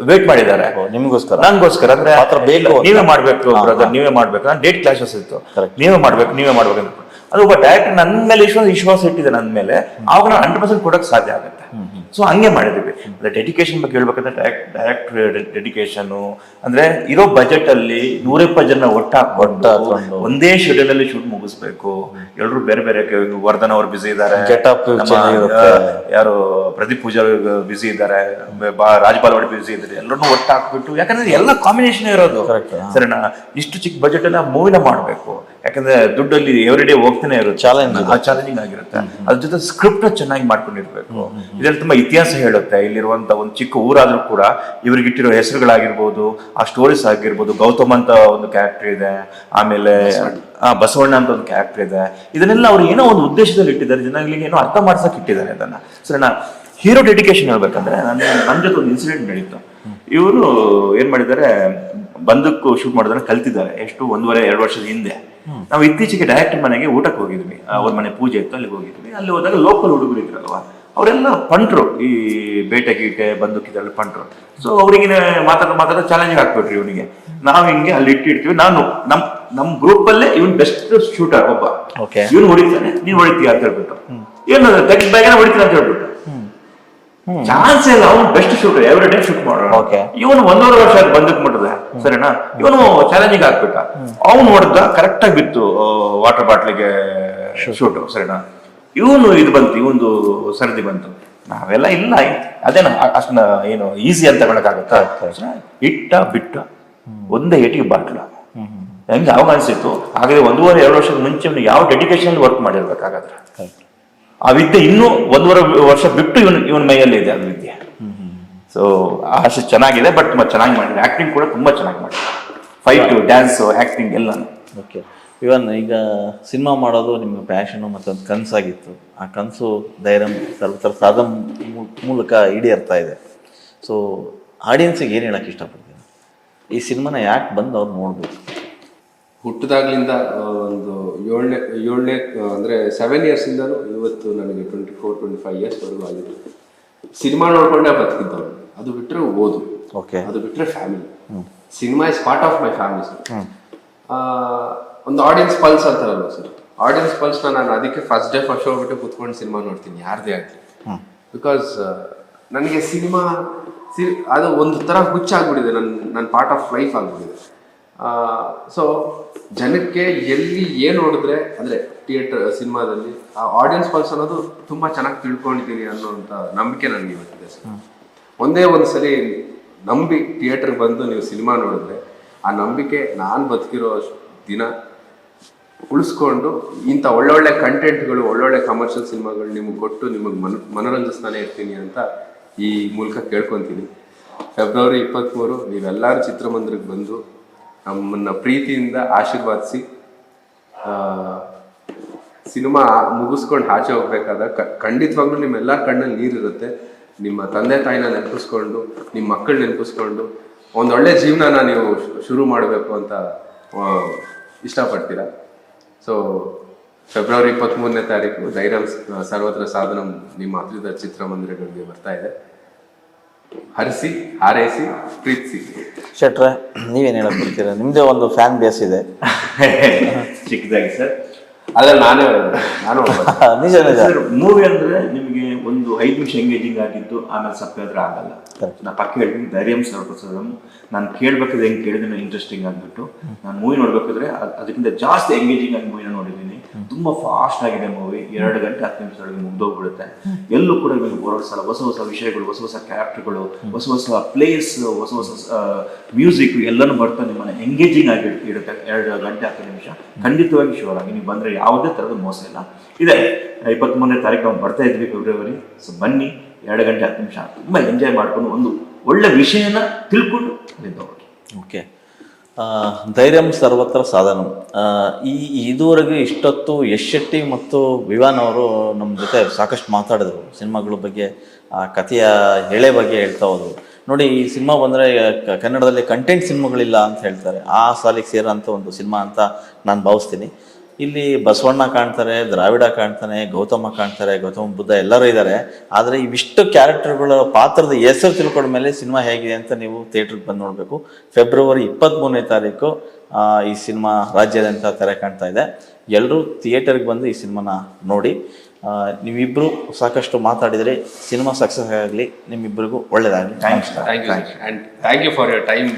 ವೇಟ್ ಮಾಡಿದ್ದಾರೆ ನಿಮಗೋಸ್ಕರ, ನಂಗೋಸ್ಕರ. ಅಂದ್ರೆ ನೀವೇ ಮಾಡ್ಬೇಕು ಬ್ರದರ್, ನೀವೇ ಮಾಡ್ಬೇಕು, ನಾನು ಡೇಟ್ ಕ್ಲಾಶಸ್ ಇತ್ತು, ನೀವೇ ಮಾಡ್ಬೇಕು ಅಂತ. ಅದು ಒಬ್ಬ ಡೈರೆಕ್ಟರ್ ನನ್ನ ಮೇಲೆ ವಿಶ್ವಾಸ ಇಟ್ಟಿದೆ ನನ್ನ ಮೇಲೆ, ಆವಾಗ ನಾವು 100% ಕೊಡಕ್ ಸಾಧ್ಯ ಆಗುತ್ತೆ. ಸೊ ಹಂಗೆ ಮಾಡಿದ್ವಿ. ಡೆಡಿಕೇಶನ್ ಬಗ್ಗೆ ಹೇಳ್ಬೇಕಂದ್ರೆ ಡೈರೆಕ್ಟ್ ಡೆಡಿಕೇಶನ್ ಅಂದ್ರೆ ಇರೋ ಬಜೆಟ್ ಅಲ್ಲಿ 120 ಜನ ಒಟ್ಟಾಕೊಂಡು ಒಂದೇ ಶೆಡ್ಯೂಲ್ ಅಲ್ಲಿ ಶೂಟ್ ಮುಗಿಸ್ಬೇಕು. ಎಲ್ಲರೂ ಬೇರೆ ಬೇರೆ, ವರ್ಧನ್ ಅವ್ರು ಬಿಸಿ ಇದ್ದಾರೆ, ಯಾರು ಪ್ರದೀಪ್ ಪೂಜಾರಿ ಬಿಸಿ ಇದ್ದಾರೆ, ರಾಜ್ಪಾಲ್ ಅವರು ಬಿಸಿ ಇದ್ದಾರೆ, ಎಲ್ಲರನ್ನೂ ಒಟ್ಟು ಹಾಕ್ಬಿಟ್ಟು, ಯಾಕಂದ್ರೆ ಎಲ್ಲ ಕಾಂಬಿನೇಷನ್ ಇರೋದು ಸರಿನಾ. ಇಷ್ಟು ಚಿಕ್ಕ ಬಜೆಟ್ ಅಲ್ಲಿ ಮೂವಿನ ಮಾಡ್ಬೇಕು, ಯಾಕಂದ್ರೆ ದುಡ್ಡಲ್ಲಿ ಎವ್ರಿ ಡೇ ಹೋಗ್ತಾನೆ ಇರುತ್ತೆ, ಚಾಲೆಂಜಿಂಗ್ ಆಗಿರುತ್ತೆ. ಅದ್ರ ಜೊತೆ ಸ್ಕ್ರಿಪ್ಟ್ ಚೆನ್ನಾಗಿ ಮಾಡ್ಕೊಂಡಿರ್ಬೇಕು. ಇದ್ರಲ್ಲಿ ತುಂಬಾ ಇತಿಹಾಸ ಹೇಳುತ್ತೆ. ಇಲ್ಲಿರುವಂತ ಒಂದು ಚಿಕ್ಕ ಊರಾದ್ರೂ ಕೂಡ ಇವ್ರಿಗಿಟ್ಟಿರೋ ಹೆಸರುಗಳಾಗಿರ್ಬೋದು, ಆ ಸ್ಟೋರೀಸ್ ಆಗಿರ್ಬೋದು. ಗೌತಮ್ ಅಂತ ಒಂದು ಕ್ಯಾರೆಕ್ಟರ್ ಇದೆ, ಆಮೇಲೆ ಬಸವಣ್ಣ ಅಂತ ಒಂದು ಕ್ಯಾರೆಕ್ಟರ್ ಇದೆ. ಇದನ್ನೆಲ್ಲ ಅವ್ರು ಏನೋ ಒಂದು ಉದ್ದೇಶದಲ್ಲಿ ಇಟ್ಟಿದ್ದಾರೆ, ಜನಗಳಿಗೆ ಏನೋ ಅರ್ಥ ಮಾಡ್ಸಕ್ ಇಟ್ಟಿದ್ದಾರೆ ಅದನ್ನ ಸರಿನಾ. ಹೀರೋ ಡೆಡಿಕೇಶನ್ ಹೇಳ್ಬೇಕಂದ್ರೆ ನನ್ನ ಜೊತೆ ಒಂದು ಇನ್ಸಿಡೆಂಟ್ ನಡೀತು. ಇವರು ಏನ್ ಮಾಡಿದ್ದಾರೆ, ಬಂದಕ್ಕೂ ಶೂಟ್ ಮಾಡೋದನ್ನ ಕಲ್ತಿದ್ದಾರೆ. ಎಷ್ಟು 1.5-2 ವರ್ಷದ ಹಿಂದೆ ನಾವು ಇತ್ತೀಚೆಗೆ ಡೈರೆಕ್ಟರ್ ಮನೆಗೆ ಊಟಕ್ಕೆ ಹೋಗಿದ್ವಿ. ಅವ್ರ ಮನೆ ಪೂಜೆ ಇತ್ತು, ಅಲ್ಲಿಗೆ ಹೋಗಿದ್ವಿ. ಅಲ್ಲಿ ಹೋದಾಗ ಲೋಕಲ್ ಹುಡುಗರು ಇದ್ರಲ್ವಾ, ಅವರೆಲ್ಲ ಪಂಟ್ರು, ಈ ಬೇಟೆ ಗೀಟೆ ಬಂದೂಕಿದ್ರಲ್ಲಿ ಪಂಟ್ರು. ಸೊ ಅವ್ರಿಗೆ ಮಾತಾಡ ಚಾಲೆಂಜ್ ಹಾಕ್ಬಿಟ್ರಿ ಇವನಿಗೆ. ನಾವು ಹಿಂಗೆ ಅಲ್ಲಿ ಇಟ್ಟಿರ್ತೀವಿ, ನಾನು ನಮ್ ಗ್ರೂಪ್ ಅಲ್ಲೇ ಇವನ್ ಬೆಸ್ಟ್ ಶೂಟರ್ ಒಬ್ಬ, ಇವನು ಹೊಡಿತಾನೆ, ನೀನ್ ಹೊಡಿತೀಯ ಅಂತ ಹೇಳ್ಬಿಟ್ಟು, ಏನು ತೆಗೆದ ಬೇಗನೆ ಹೊಡಿತೀನಿ ಅಂತ ಹೇಳ್ಬಿಟ್ಟು. ಚಾನ್ಸ್ ಇಲ್ಲ, ಅವ್ನು best shooter, every day shoot ಮಾಡೋಣ. ಇವನು 1.5 ವರ್ಷ ಬಂದಕ್ ಮುಟ್ಟದೆ ಸರಿನಾ. ಇವನು ಚಾಲೆಂಜಿಂಗ್ ಹಾಕ್ಬಿಟ್ಟ, ಅವ್ನು ಹೊಡೆದ ಕರೆಕ್ಟ್ ಆಗಿ ಬಿತ್ತು ವಾಟರ್ ಬಾಟ್ಲಿಗೆ ಶೂಟ್ ಸರಿನಾ. ಇವನು ಇದು ಬಂತು, ಇವೊಂದು ಸರದಿ ಬಂತು. ನಾವೆಲ್ಲ ಇಲ್ಲ, ಅದೇನ ಅಷ್ಟನ್ನ ಏನು ಈಸಿ ಅಂತ ಹೇಳಕ್ಕಾಗತ್ತಾ. ಇಟ್ಟ ಬಿಟ್ಟ ಒಂದೇ ಏಟಿಗೆ ಬಾಟ್ಲ ಹೆಂಗೆ ಅವಾಗ ಅನ್ಸಿತ್ತು. ಹಾಗಾದ್ರೆ 1.5-2 ವರ್ಷದ ಮುಂಚೆ ಯಾವ ಡೆಡಿಕೇಶನ್ ವರ್ಕ್ ಮಾಡಿರ್ಬೇಕಾಗಾದ್ರೆ ಆ ವಿದ್ಯೆ ಇನ್ನೂ 1.5 ವರ್ಷ ಬಿಟ್ಟು ಇವನ್ ಮೈಯಲ್ಲಿ ಇದೆ ಅದು ವಿದ್ಯೆ. ಸೊ ಅಷ್ಟು ಚೆನ್ನಾಗಿದೆ, ಬಟ್ ಚೆನ್ನಾಗಿ ಮಾಡಿದೆ. ಆಕ್ಟಿಂಗ್ ಕೂಡ ತುಂಬಾ ಚೆನ್ನಾಗಿ ಮಾಡಿದೆ, ಫೈಟ್, ಡ್ಯಾನ್ಸ್, ಆಕ್ಟಿಂಗ್ ಎಲ್ಲ. ಓಕೆ, ಇವನ್ ಈಗ ಸಿನಿಮಾ ಮಾಡೋದು ನಿಮ್ಮ ಪ್ಯಾಷನು ಮತ್ತೊಂದು ಕನಸಾಗಿತ್ತು. ಆ ಕನಸು ಧೈರ್ಯ ಸ್ವಲ್ಪ ಸಾಧನ ಮೂಲಕ ಈಡೇರ್ತಾ ಇದೆ. ಸೊ ಆಡಿಯನ್ಸಿಗೆ ಏನು ಹೇಳಕ್ಕೆ ಇಷ್ಟಪಡ್ತೀನಿ, ಈ ಸಿನಿಮಾನ ಯಾಕೆ ಬಂದು ಅವ್ರು ನೋಡ್ಬೇಕು? ಹುಟ್ಟಿದಾಗ್ಲಿಂದ ಒಂದು ಏಳನೇ ಅಂದರೆ 7 ಇಯರ್ಸಿಂದನೂ ಇವತ್ತು ನನಗೆ 24-25 ಇಯರ್ಸ್ವರೆಗೂ ಆಗಿತ್ತು. ಸಿನಿಮಾ ನೋಡ್ಕೊಂಡೇ ಬದುಕಿದ್ದವ್ರು. ಅದು ಬಿಟ್ಟರೆ ಓದು, ಓಕೆ, ಅದು ಬಿಟ್ಟರೆ family. Cinema is part of my family sir. ಒಂದು ಆಡಿಯನ್ಸ್ ಪಲ್ಸ್ ಅಂತಾರಲ್ವ ಸರ್, ಆಡಿಯನ್ಸ್ ಪಲ್ಸ್ನ ನಾನು ಅದಕ್ಕೆ ಫಸ್ಟ್ ಡೇ ಫಸ್ಟ್ ಶೋ ಬಿಟ್ಟು ಕೂತ್ಕೊಂಡು ಸಿನಿಮಾ ನೋಡ್ತೀನಿ, ಯಾರದೇ ಆಗಲಿ. ಬಿಕಾಸ್ ನನಗೆ ಸಿನಿಮಾ ಅದು ಒಂದು ಥರ ಹುಚ್ಚಾಗ್ಬಿಟ್ಟಿದೆ, ನನ್ನ ಪಾರ್ಟ್ ಆಫ್ ಲೈಫ್ ಆಗಿಬಿಟ್ಟಿದೆ. ಸೊ ಜನಕ್ಕೆ ಎಲ್ಲಿ ಏನು ನೋಡಿದ್ರೆ ಅಂದರೆ ಥಿಯೇಟರ್ ಸಿನಿಮಾದಲ್ಲಿ ಆ ಆಡಿಯನ್ಸ್ ಪಲ್ಸ್ ಅನ್ನೋದು ತುಂಬ ಚೆನ್ನಾಗಿ ತಿಳ್ಕೊಂಡಿದ್ದೀನಿ ಅನ್ನೋಂಥ ನಂಬಿಕೆ ನನಗೆ ಇವತ್ತಿದೆ ಸರ್. ಒಂದೇ ಒಂದು ಸರಿ ನಂಬಿ ಥಿಯೇಟರ್ಗೆ ಬಂದು ನೀವು ಸಿನಿಮಾ ನೋಡಿದ್ರೆ ಆ ನಂಬಿಕೆ ನಾನು ಬದುಕಿರೋ ದಿನ ಉಳಿಸ್ಕೊಂಡು ಇಂಥ ಒಳ್ಳೊಳ್ಳೆ ಕಂಟೆಂಟ್ಗಳು, ಒಳ್ಳೊಳ್ಳೆ ಕಮರ್ಷಿಯಲ್ ಸಿನಿಮಾಗಳು ನಿಮಗೆ ಕೊಟ್ಟು ನಿಮಗೆ ಮನೋರಂಜಿಸ್ತಾನೆ ಇರ್ತೀನಿ ಅಂತ ಈ ಮೂಲಕ ಕೇಳ್ಕೊತೀನಿ. ಫೆಬ್ರವರಿ 23 ನೀವೆಲ್ಲರೂ ಚಿತ್ರಮಂದಿರಕ್ಕೆ ಬಂದು ನಮ್ಮನ್ನ ಪ್ರೀತಿಯಿಂದ ಆಶೀರ್ವಾದಿಸಿ ಸಿನಿಮಾ ಮುಗಿಸ್ಕೊಂಡು ಆಚೆ ಹೋಗ್ಬೇಕಾದ ಖಂಡಿತವಾಗ್ಲೂ ನಿಮ್ಮೆಲ್ಲರ ಕಣ್ಣಲ್ಲಿ ನೀರಿರುತ್ತೆ. ನಿಮ್ಮ ತಂದೆ ತಾಯಿನ ನೆನಪಿಸ್ಕೊಂಡು, ನಿಮ್ಮ ಮಕ್ಕಳು ನೆನಪಿಸ್ಕೊಂಡು ಒಂದೊಳ್ಳೆ ಜೀವನನ ನೀವು ಶುರು ಮಾಡಬೇಕು ಅಂತ ಇಷ್ಟಪಡ್ತೀರಾ. ಸೊ ಫೆಬ್ರವರಿ 23ನೇ ತಾರೀಕು ಧೈರ್ಯ ಸರ್ವತ್ರ ಸಾಧನಂ ನಿಮ್ಮ ಹತ್ತಿರದ ಚಿತ್ರಮಂದಿರಗಳಿಗೆ ಬರ್ತಾ ಇದೆ. ಹರಿಸಿ, ಹಾರೈಸಿ, ಪ್ರೀತಿಸಿ. ಶೆಟ್ರೆ, ನೀವೇನು ಹೇಳಕ್ ಬರ್ತೀರಾ? ನಿಮ್ಮದೇ ಒಂದು ಫ್ಯಾನ್ ಬೇಸ್ ಇದೆ. ಚಿಕ್ಕದಾಗಿ ಸರ್, ಅಲ್ಲ ನಾನು ನಿಜ ನಿಜ. ಸರ್, ಮೂವಿ ಅಂದ್ರೆ ನಿಮಗೆ ಒಂದು 5 ನಿಮಿಷ ಎಂಗೇಜಿಂಗ್ ಆಗಿದ್ದು ಆಮೇಲೆ ಸಪ್ಪೆ ಆದ್ರೆ ಆಗಲ್ಲ. ನಾ ಪಕ್ಕ ಹೇಳ್ತೀನಿ, ಧೈರ್ಯಂ ಸರ್ವಪ್ರಸಾದಂ ನಾನು ಕೇಳ್ಬೇಕಾದ್ರೆ ಹೆಂಗೆ ಕೇಳಿದ್ರೆ ಇಂಟ್ರೆಸ್ಟಿಂಗ್ ಆಗ್ಬಿಟ್ಟು ನಾನು ಮೂವಿ ನೋಡ್ಬೇಕಾದ್ರೆ ಅದಕ್ಕಿಂತ ಜಾಸ್ತಿ ಎಂಗೇಜಿಂಗ್ ಆಗಿ ಮೂವಿನ ನೋಡಿದ್ದೀನಿ. ತುಂಬಾ ಫಾಸ್ಟ್ ಆಗಿದೆ ಮೂವಿ. 2 ಗಂಟೆ 10 ನಿಮಿಷದೊಳಗೆ ಮುಗ್ದೋಗ್ಬಿಡುತ್ತೆ. ಎಲ್ಲೂ ಕೂಡ ನಿಮಗೆ ಹೊರಡ್ಸಲ್ಲ. ಹೊಸ ಹೊಸ ವಿಷಯಗಳು, ಹೊಸ ಹೊಸ ಕ್ಯಾರೆಕ್ಟರ್ಗಳು, ಹೊಸ ಹೊಸ ಪ್ಲೇಸ್, ಹೊಸ ಹೊಸ ಮ್ಯೂಸಿಕ್ ಎಲ್ಲನೂ ಬರ್ತಾ ನಿಮ್ಮನ್ನ ಎಂಗೇಜಿಂಗ್ ಆಗಿ ಇಡುತ್ತೆ. 2 ಗಂಟೆ 10 ನಿಮಿಷ ಖಂಡಿತವಾಗಿ ಶೋರ್ ಆಗಿ ನೀವು ಬಂದ್ರೆ ಯಾವುದೇ ತರದ ಮೋಸ ಇಲ್ಲ. ಇದೆ 23ನೇ ತಾರೀಕು ನಾವು ಬರ್ತಾ ಇದ್ವಿ ಫೆಬ್ರವರಿ. ಸೊ ಬನ್ನಿ, 2 ಗಂಟೆ 10 ನಿಮಿಷ ತುಂಬಾ ಎಂಜಾಯ್ ಮಾಡ್ಕೊಂಡು ಒಂದು ಒಳ್ಳೆ ವಿಷಯನ ತಿಳ್ಕೊಂಡು ಅಲ್ಲಿಂದ ಹೋಗಿ. ಓಕೆ, ಧೈರ್ಯಂ ಸರ್ವತ್ರ ಸಾಧನಂ. ಇದುವರೆಗೂ ಇಷ್ಟೊತ್ತು ಯಶ್ ಶೆಟ್ಟಿ ಮತ್ತು ವಿವಾನ್ ಅವರು ನಮ್ಮ ಜೊತೆ ಸಾಕಷ್ಟು ಮಾತಾಡಿದ್ರು ಸಿನಿಮಾಗಳ ಬಗ್ಗೆ, ಆ ಕಥೆಯ ಎಳೆ ಬಗ್ಗೆ ಹೇಳ್ತಾ ಹೋದ್ರು. ನೋಡಿ, ಈ ಸಿನಿಮಾ ಬಂದರೆ ಕನ್ನಡದಲ್ಲಿ ಕಂಟೆಂಟ್ ಸಿನಿಮಾಗಳಿಲ್ಲ ಅಂತ ಹೇಳ್ತಾರೆ. ಆ ಸಾಲಿಗೆ ಸೇರೋಂಥ ಒಂದು ಸಿನಿಮಾ ಅಂತ ನಾನು ಭಾವಿಸ್ತೀನಿ. ಇಲ್ಲಿ ಬಸವಣ್ಣ ಕಾಣ್ತಾರೆ, ದ್ರಾವಿಡ ಕಾಣ್ತಾನೆ, ಗೌತಮ ಕಾಣ್ತಾರೆ, ಗೌತಮ ಬುದ್ಧ ಎಲ್ಲರೂ ಇದ್ದಾರೆ. ಆದರೆ ಇವಿಷ್ಟು ಕ್ಯಾರೆಕ್ಟರ್ಗಳ ಪಾತ್ರದ ಹೆಸರು ತಿಳ್ಕೊಂಡ ಮೇಲೆ ಸಿನಿಮಾ ಹೇಗಿದೆ ಅಂತ ನೀವು ಥಿಯೇಟ್ರಿಗೆ ಬಂದು ನೋಡಬೇಕು. ಫೆಬ್ರವರಿ 23ನೇ ತಾರೀಕು ಈ ಸಿನಿಮಾ ರಾಜ್ಯಾದ್ಯಂತ ತೆರೆ ಕಾಣ್ತಾ ಇದೆ. ಎಲ್ಲರೂ ಥಿಯೇಟರ್ಗೆ ಬಂದು ಈ ಸಿನಿಮಾನ ನೋಡಿ. ನೀವಿಬ್ಬರು ಸಾಕಷ್ಟು ಮಾತಾಡಿದರೆ ಸಿನಿಮಾ ಸಕ್ಸಸ್ ಆಗಲಿ, ನಿಮ್ಮಿಬ್ಬರಿಗೂ ಒಳ್ಳೆಯದಾಗಲಿ. Thank you for your time.